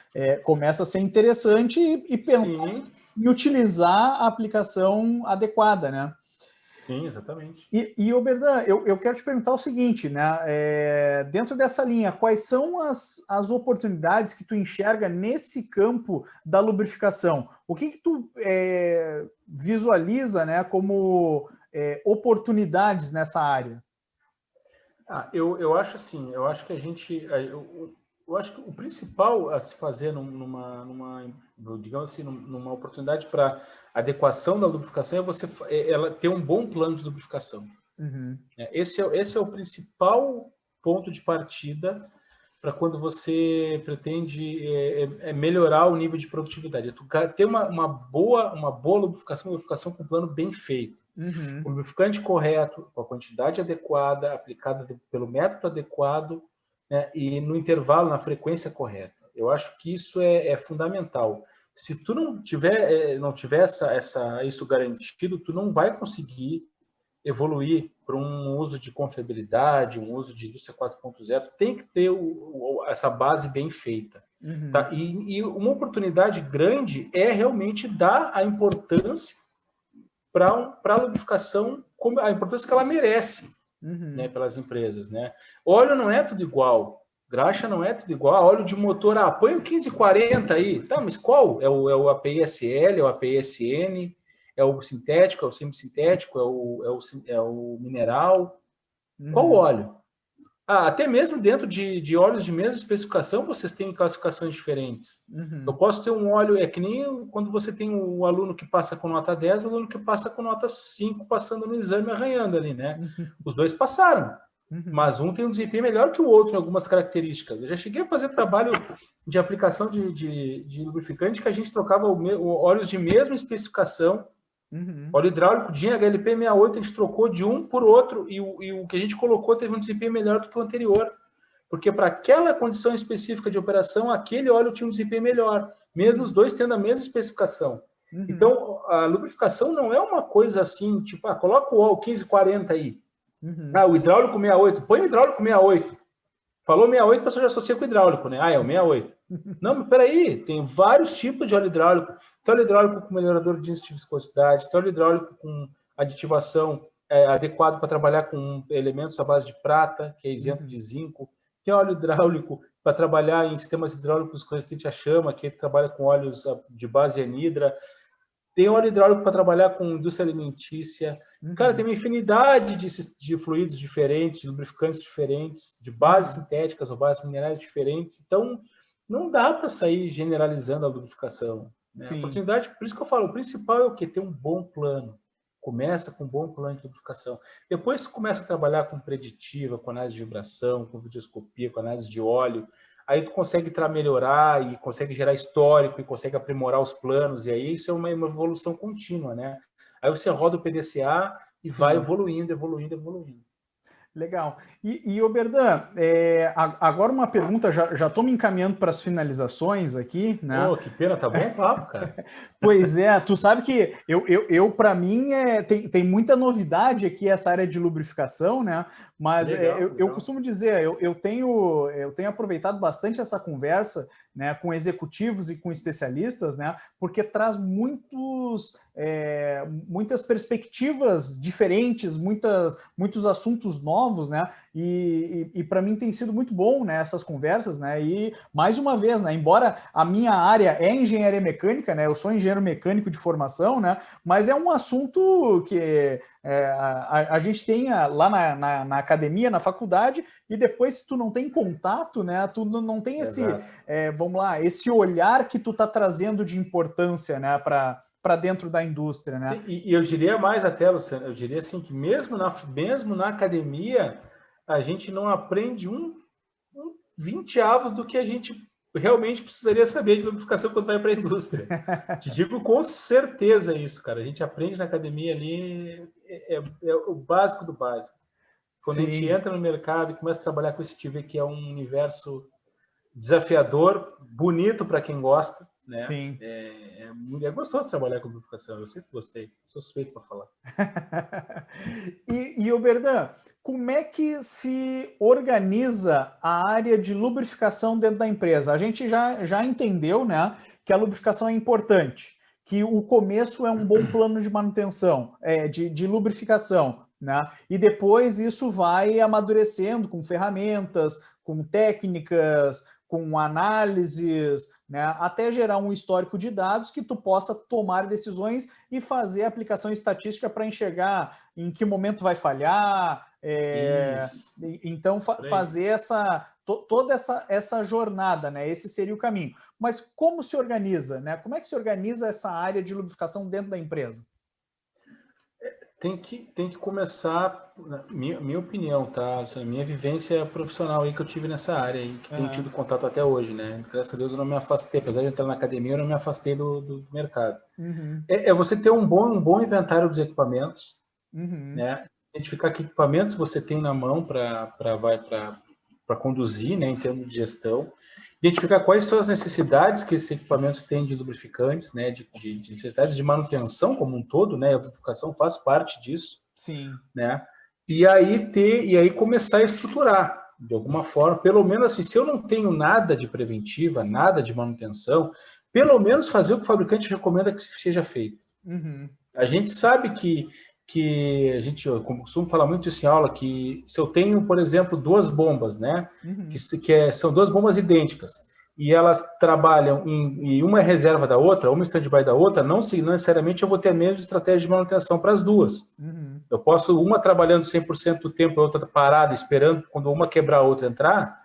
começa a ser interessante e pensar sim, em utilizar a aplicação adequada, né? sim, exatamente. E Oberdan, eu quero te perguntar o seguinte, né? Dentro dessa linha, quais são as oportunidades que tu enxerga nesse campo da lubrificação? O que tu visualiza, né, como oportunidades nessa área? Eu acho assim, eu acho que eu acho que o principal a se fazer digamos assim, numa oportunidade para adequação da lubrificação é ela ter um bom plano de lubrificação. Uhum. Esse é o principal ponto de partida para quando você pretende melhorar o nível de produtividade. Tu ter uma boa lubrificação com um plano bem feito. Uhum. O lubrificante correto, com a quantidade adequada, aplicada pelo método adequado, né, e no intervalo, na frequência correta. Eu acho que isso é fundamental. Se tu não tiver isso garantido, tu não vai conseguir evoluir para um uso de confiabilidade, um uso de indústria 4.0, tem que ter essa base bem feita. Uhum. Tá? E uma oportunidade grande é realmente dar a importância para a lubrificação, a importância que ela merece, né, pelas empresas. Né? Óleo não é tudo igual, graxa não é tudo igual, óleo de motor, põe o 1540 aí, tá, mas qual? É o API-SL, é o API-SN, é o sintético, é o semissintético, é o mineral. Qual óleo? Até mesmo dentro de óleos de mesma especificação, vocês têm classificações diferentes. Eu posso ter um óleo, é que nem quando você tem um aluno que passa com nota 10, aluno que passa com nota 5, passando no exame, arranhando ali, né? Os dois passaram, mas um tem um desempenho melhor que o outro em algumas características. Eu já cheguei a fazer trabalho de aplicação de lubrificante que a gente trocava óleos de mesma especificação. Óleo hidráulico de HLP 68, a gente trocou de um por outro e o que a gente colocou teve um desempenho melhor do que o anterior. Porque para aquela condição específica de operação, aquele óleo tinha um desempenho melhor, mesmo os dois tendo a mesma especificação. Então, a lubrificação não é uma coisa assim, tipo, coloca o óleo 1540 aí. O hidráulico 68, põe o hidráulico 68. Falou 68, a pessoa já associa com o hidráulico, né? É o 68. Não, mas peraí, tem vários tipos de óleo hidráulico. Tem óleo hidráulico com melhorador de índice de viscosidade, tem óleo hidráulico com aditivação adequado para trabalhar com elementos à base de prata, que é isento de zinco. Tem óleo hidráulico para trabalhar em sistemas hidráulicos resistentes à chama, que trabalha com óleos de base anidra. Tem óleo hidráulico para trabalhar com indústria alimentícia. Cara, tem uma infinidade de fluidos diferentes, de lubrificantes diferentes, de bases sintéticas ou bases minerais diferentes. Então, não dá para sair generalizando a lubrificação. Né? A oportunidade, por isso que eu falo, o principal é o quê? Ter um bom plano. Começa com um bom plano de lubrificação. Depois começa a trabalhar com preditiva, com análise de vibração, com videoscopia, com análise de óleo. Aí tu consegue melhorar e consegue gerar histórico e consegue aprimorar os planos. E aí isso é uma evolução contínua, né? Aí você roda o PDCA e vai evoluindo, evoluindo, evoluindo. Legal. E Oberdan, agora uma pergunta, já estou me encaminhando para as finalizações aqui, né? Oh, que pena, tá bom o papo, cara. Pois é, tu sabe que eu para mim, tem muita novidade aqui essa área de lubrificação, né? Mas legal. Eu costumo dizer, eu tenho aproveitado bastante essa conversa, né, com executivos e com especialistas, né? Porque traz muitas perspectivas diferentes, muitos assuntos novos, né? E para mim tem sido muito bom, né, essas conversas, né? E mais uma vez, né, embora a minha área é engenharia mecânica, né? Eu sou engenheiro mecânico de formação, né? Mas é um assunto que a gente tem lá na academia, na faculdade, e depois, se tu não tem contato, né? Tu não tem vamos lá, esse olhar que tu tá trazendo de importância, né, para dentro da indústria, né? Sim, e eu diria mais até, Luciano, eu diria assim que mesmo na academia a gente não aprende um 20avo do que a gente realmente precisaria saber de lubrificação quando vai para a indústria. Te digo com certeza isso, cara. A gente aprende na academia ali, é o básico do básico. Quando a gente entra no mercado e começa a trabalhar com isso, a gente vê que é um universo desafiador, bonito para quem gosta, né? Sim. É gostoso trabalhar com lubrificação, eu sempre gostei, sou suspeito para falar. E Oberdan, como é que se organiza a área de lubrificação dentro da empresa? A gente já entendeu, né, que a lubrificação é importante, que o começo é um bom plano de manutenção, de lubrificação, né? E depois isso vai amadurecendo com ferramentas, com técnicas, com análises, né, até gerar um histórico de dados que tu possa tomar decisões e fazer aplicação estatística para enxergar em que momento vai falhar. Então, fazer toda essa jornada, né? Esse seria o caminho. Mas como se organiza, né? Como é que se organiza essa área de lubrificação dentro da empresa? Tem que começar, minha opinião, tá? Essa minha vivência profissional aí que eu tive nessa área aí, que tenho tido contato até hoje, né? Graças a Deus eu não me afastei, apesar de entrar na academia, eu não me afastei do mercado. Uhum. É você ter um bom inventário dos equipamentos, Uhum. né? Identificar que equipamentos você tem na mão para conduzir, né, em termos de gestão. Identificar quais são as necessidades que esses equipamentos têm de lubrificantes, né, de necessidades de manutenção como um todo, né, a lubrificação faz parte disso, Sim. né, e aí começar a estruturar de alguma forma, pelo menos assim, se eu não tenho nada de preventiva, nada de manutenção, pelo menos fazer o que o fabricante recomenda que seja feito. Uhum. A gente sabe eu costumo falar muito isso em aula, que se eu tenho, por exemplo, duas bombas, né, Uhum. são duas bombas idênticas, e elas trabalham e uma é reserva da outra, uma stand-by da outra, não necessariamente eu vou ter a mesma estratégia de manutenção para as duas. Uhum. Eu posso, uma trabalhando 100% do tempo, a outra parada, esperando quando uma quebrar a outra entrar,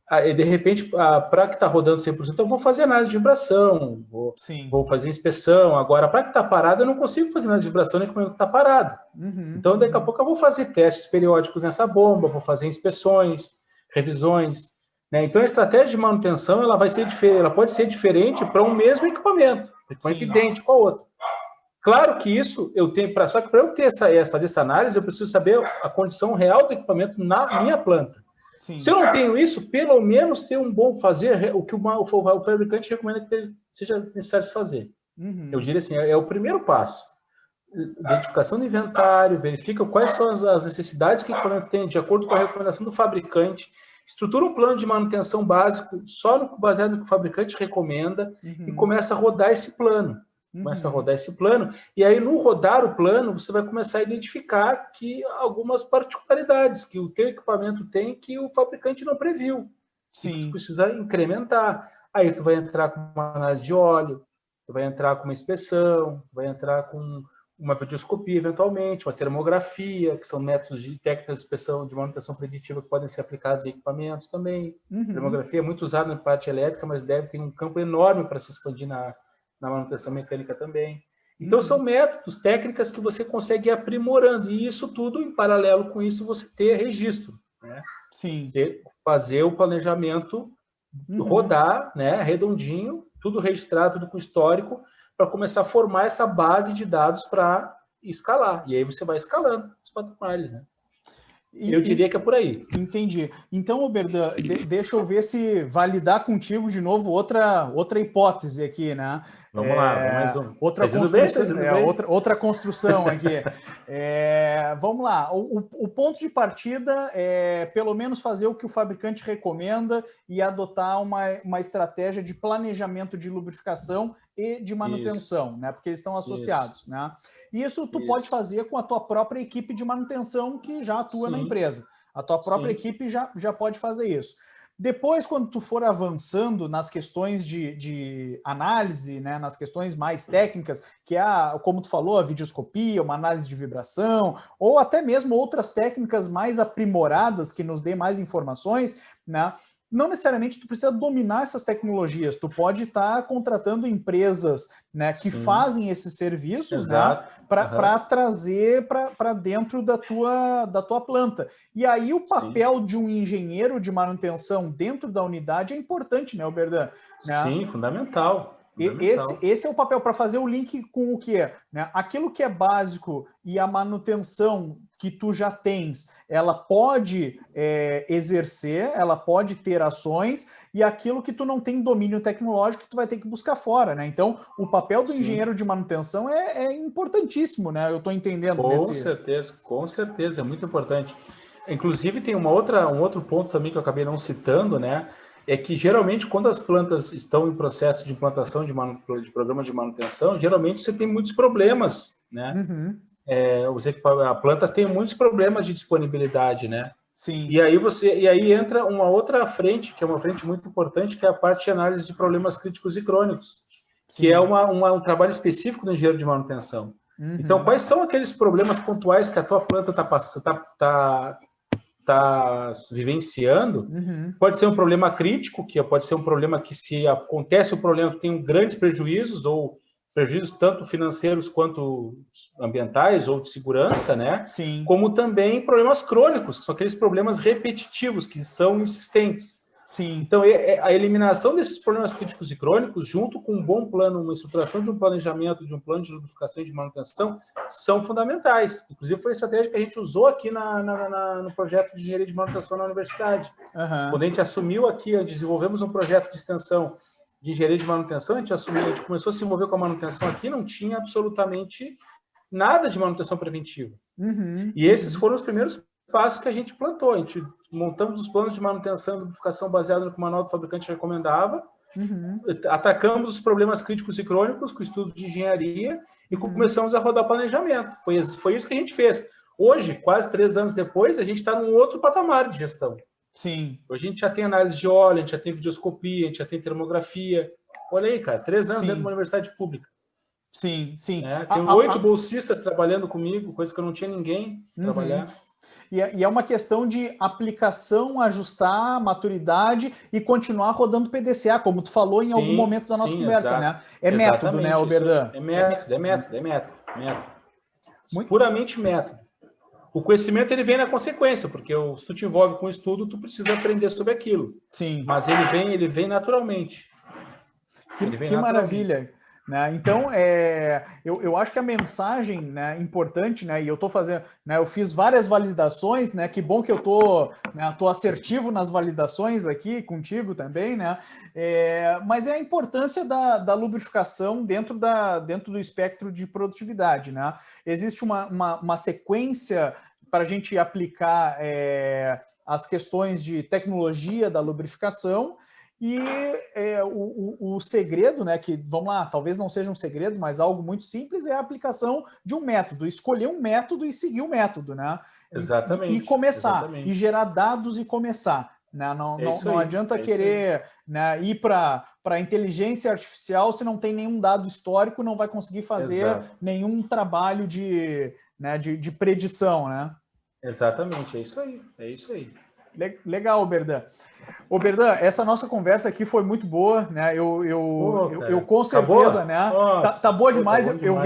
e de repente, para que está rodando 100%, eu vou fazer análise de vibração, Sim. vou fazer inspeção. Agora, para que está parado, eu não consigo fazer análise de vibração nem como está parado. Uhum. Então, daqui a Uhum. pouco, eu vou fazer testes periódicos nessa bomba, vou fazer inspeções, revisões. Né? Então, a estratégia de manutenção ela pode ser diferente para um mesmo equipamento Sim. idêntico ao outro. Claro que isso eu tenho só que para eu fazer essa análise, eu preciso saber a condição real do equipamento na minha planta. Se Sim. eu não tenho isso, pelo menos ter um bom fazer, o que o fabricante recomenda que seja necessário se fazer. Uhum. Eu diria assim, é o primeiro passo. Identificação do inventário, verifica quais são as necessidades que o equipamento tem, de acordo com a recomendação do fabricante, estrutura um plano de manutenção básico, baseado no que o fabricante recomenda, e Uhum. começa a rodar esse plano. Uhum. E aí no rodar o plano, você vai começar a identificar que algumas particularidades que o teu equipamento tem que o fabricante não previu, e que tu Sim. precisa incrementar. Aí tu vai entrar com uma análise de óleo, tu vai entrar com uma inspeção, vai entrar com uma videoscopia, eventualmente, uma termografia, que são métodos de técnicas de inspeção de manutenção preditiva que podem ser aplicados em equipamentos também. Uhum. Termografia é muito usada na parte elétrica, mas deve ter um campo enorme para se expandir na manutenção mecânica também. Então, são métodos, técnicas que você consegue ir aprimorando, e isso tudo, em paralelo com isso, você ter registro, né? Sim. Você fazer o planejamento, rodar, né, redondinho, tudo registrado, tudo com histórico, para começar a formar essa base de dados para escalar. E aí você vai escalando os patamares, né? Eu diria que é por aí. Entendi. Então, Oberdan, deixa eu ver se validar contigo de novo outra hipótese aqui, né? Vamos lá, vamos mais um. Outra Tá indo bem, construção, tá indo bem. outra construção aqui. Vamos lá. O ponto de partida é pelo menos fazer o que o fabricante recomenda e adotar uma estratégia de planejamento de lubrificação e de manutenção, né? Porque eles estão associados, né? Isso tu pode fazer com a tua própria equipe de manutenção que já atua na empresa. A tua própria equipe já pode fazer isso. Depois, quando tu for avançando nas questões de análise, né, nas questões mais técnicas, que é, como tu falou, a videoscopia, uma análise de vibração, ou até mesmo outras técnicas mais aprimoradas que nos dê mais informações, né? Não necessariamente tu precisa dominar essas tecnologias, tu pode estar contratando empresas, né, que fazem esses serviços, né, para trazer para dentro da tua planta. E aí o papel de um engenheiro de manutenção dentro da unidade é importante, né, Oberdan? Né? Sim, fundamental. Esse é o papel para fazer o link com o que é, né? Aquilo que é básico e a manutenção que tu já tens, ela pode exercer, ela pode ter ações, e aquilo que tu não tem domínio tecnológico, tu vai ter que buscar fora, né? Então, o papel do engenheiro de manutenção é importantíssimo, né? Eu estou entendendo. Com certeza, é muito importante. Inclusive, tem um outro ponto também que eu acabei não citando, né? É que geralmente quando as plantas estão em processo de implantação de programa de manutenção, geralmente você tem muitos problemas, né? A planta tem muitos problemas de disponibilidade, né? Sim. E aí entra uma outra frente, que é uma frente muito importante, que é a parte de análise de problemas críticos e crônicos, que é um trabalho específico do engenheiro de manutenção. Então, quais são aqueles problemas pontuais que a tua planta está vivenciando? Pode ser um problema crítico, que pode ser um problema que, se acontece o problema, tem grandes prejuízos, ou prejuízos tanto financeiros quanto ambientais ou de segurança, né? Sim. Como também problemas crônicos, que são aqueles problemas repetitivos, que são insistentes. Sim. Então, a eliminação desses problemas críticos e crônicos, junto com um bom plano, uma estruturação de um planejamento, de um plano de lubrificação e de manutenção, são fundamentais. Inclusive, foi a estratégia que a gente usou aqui no projeto de engenharia de manutenção na universidade. Uhum. Quando a gente assumiu aqui, desenvolvemos um projeto de extensão de engenharia de manutenção, a gente começou a se envolver com a manutenção aqui, não tinha absolutamente nada de manutenção preventiva. Uhum. E esses foram os primeiros passos que a gente plantou. A gente montamos os planos de manutenção e lubrificação baseados no que o manual do fabricante recomendava, atacamos os problemas críticos e crônicos com o estudo de engenharia e começamos a rodar planejamento. Foi isso que a gente fez. Hoje, quase 3 anos depois, a gente está num outro patamar de gestão. Sim. Hoje a gente já tem análise de óleo, a gente já tem videoscopia, a gente já tem termografia. Olha aí, cara, 3 anos dentro de uma universidade pública. Sim, sim. Tem 8 bolsistas trabalhando comigo, coisa que eu não tinha ninguém trabalhar. E é uma questão de aplicação, ajustar, maturidade e continuar rodando PDCA, como tu falou em algum momento da nossa conversa, exato. né? É método, né, Oberdan? É método. Puramente método. O conhecimento ele vem na consequência, porque se tu te envolve com o estudo, tu precisa aprender sobre aquilo. Sim. Mas ele vem naturalmente. Que maravilha. Né? Então, eu acho que a mensagem, né, importante, né, e eu estou fazendo, né, eu fiz várias validações, né, que bom que eu tô assertivo nas validações aqui contigo também, né, mas é a importância da lubrificação dentro do espectro de produtividade, né? Existe uma sequência para a gente aplicar as questões de tecnologia da lubrificação. E o segredo, né, que, vamos lá, talvez não seja um segredo, mas algo muito simples, é a aplicação de um método, escolher um método e seguir o método, né? Exatamente. E começar, exatamente. E gerar dados e começar. Né? Não adianta querer, né, ir para a inteligência artificial se não tem nenhum dado histórico, não vai conseguir fazer nenhum trabalho de predição, né? Exatamente, é isso aí. Legal, Oberdan. Oberdan, essa nossa conversa aqui foi muito boa, né? Eu com certeza, né? Tá boa demais. Eu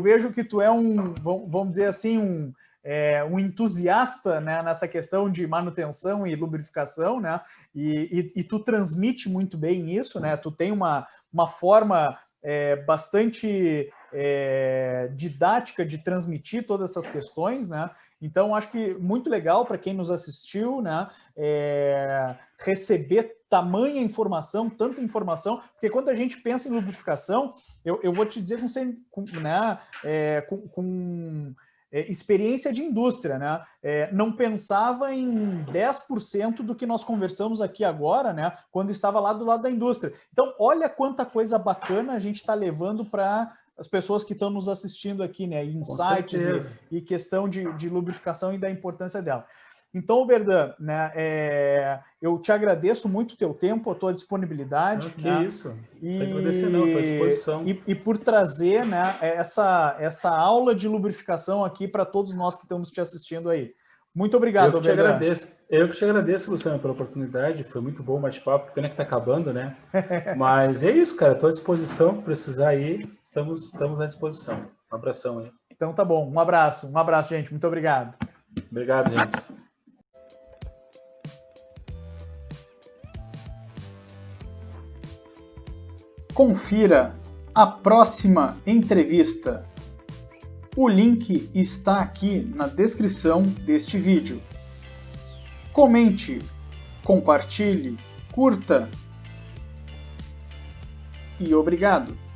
vejo que tu é um, vamos dizer assim, um entusiasta, né, nessa questão de manutenção e lubrificação, né? E tu transmite muito bem isso, né? Tu tem uma forma bastante didática de transmitir todas essas questões, né? Então, acho que muito legal para quem nos assistiu, né, receber tamanha informação, tanta informação, porque quando a gente pensa em lubrificação, eu vou te dizer com experiência de indústria, né? Não pensava em 10% do que nós conversamos aqui agora, né? Quando estava lá do lado da indústria. Então, olha quanta coisa bacana a gente está levando para as pessoas que estão nos assistindo aqui, né? Insights e questão de lubrificação e da importância dela. Então, Oberdan, né, eu te agradeço muito o teu tempo, a tua disponibilidade. Que isso, sem agradecer não, estou à disposição. E por trazer, né, essa aula de lubrificação aqui para todos nós que estamos te assistindo aí. Muito obrigado, Oberdan. Eu que te agradeço, Luciano, pela oportunidade. Foi muito bom o bate-papo, pena que está acabando, né? Mas é isso, cara. Estou à disposição. Precisar aí, estamos à disposição. Um abração aí. Então tá bom. Um abraço, gente. Muito obrigado. Obrigado, gente. Confira a próxima entrevista. O link está aqui na descrição deste vídeo. Comente, compartilhe, curta e obrigado!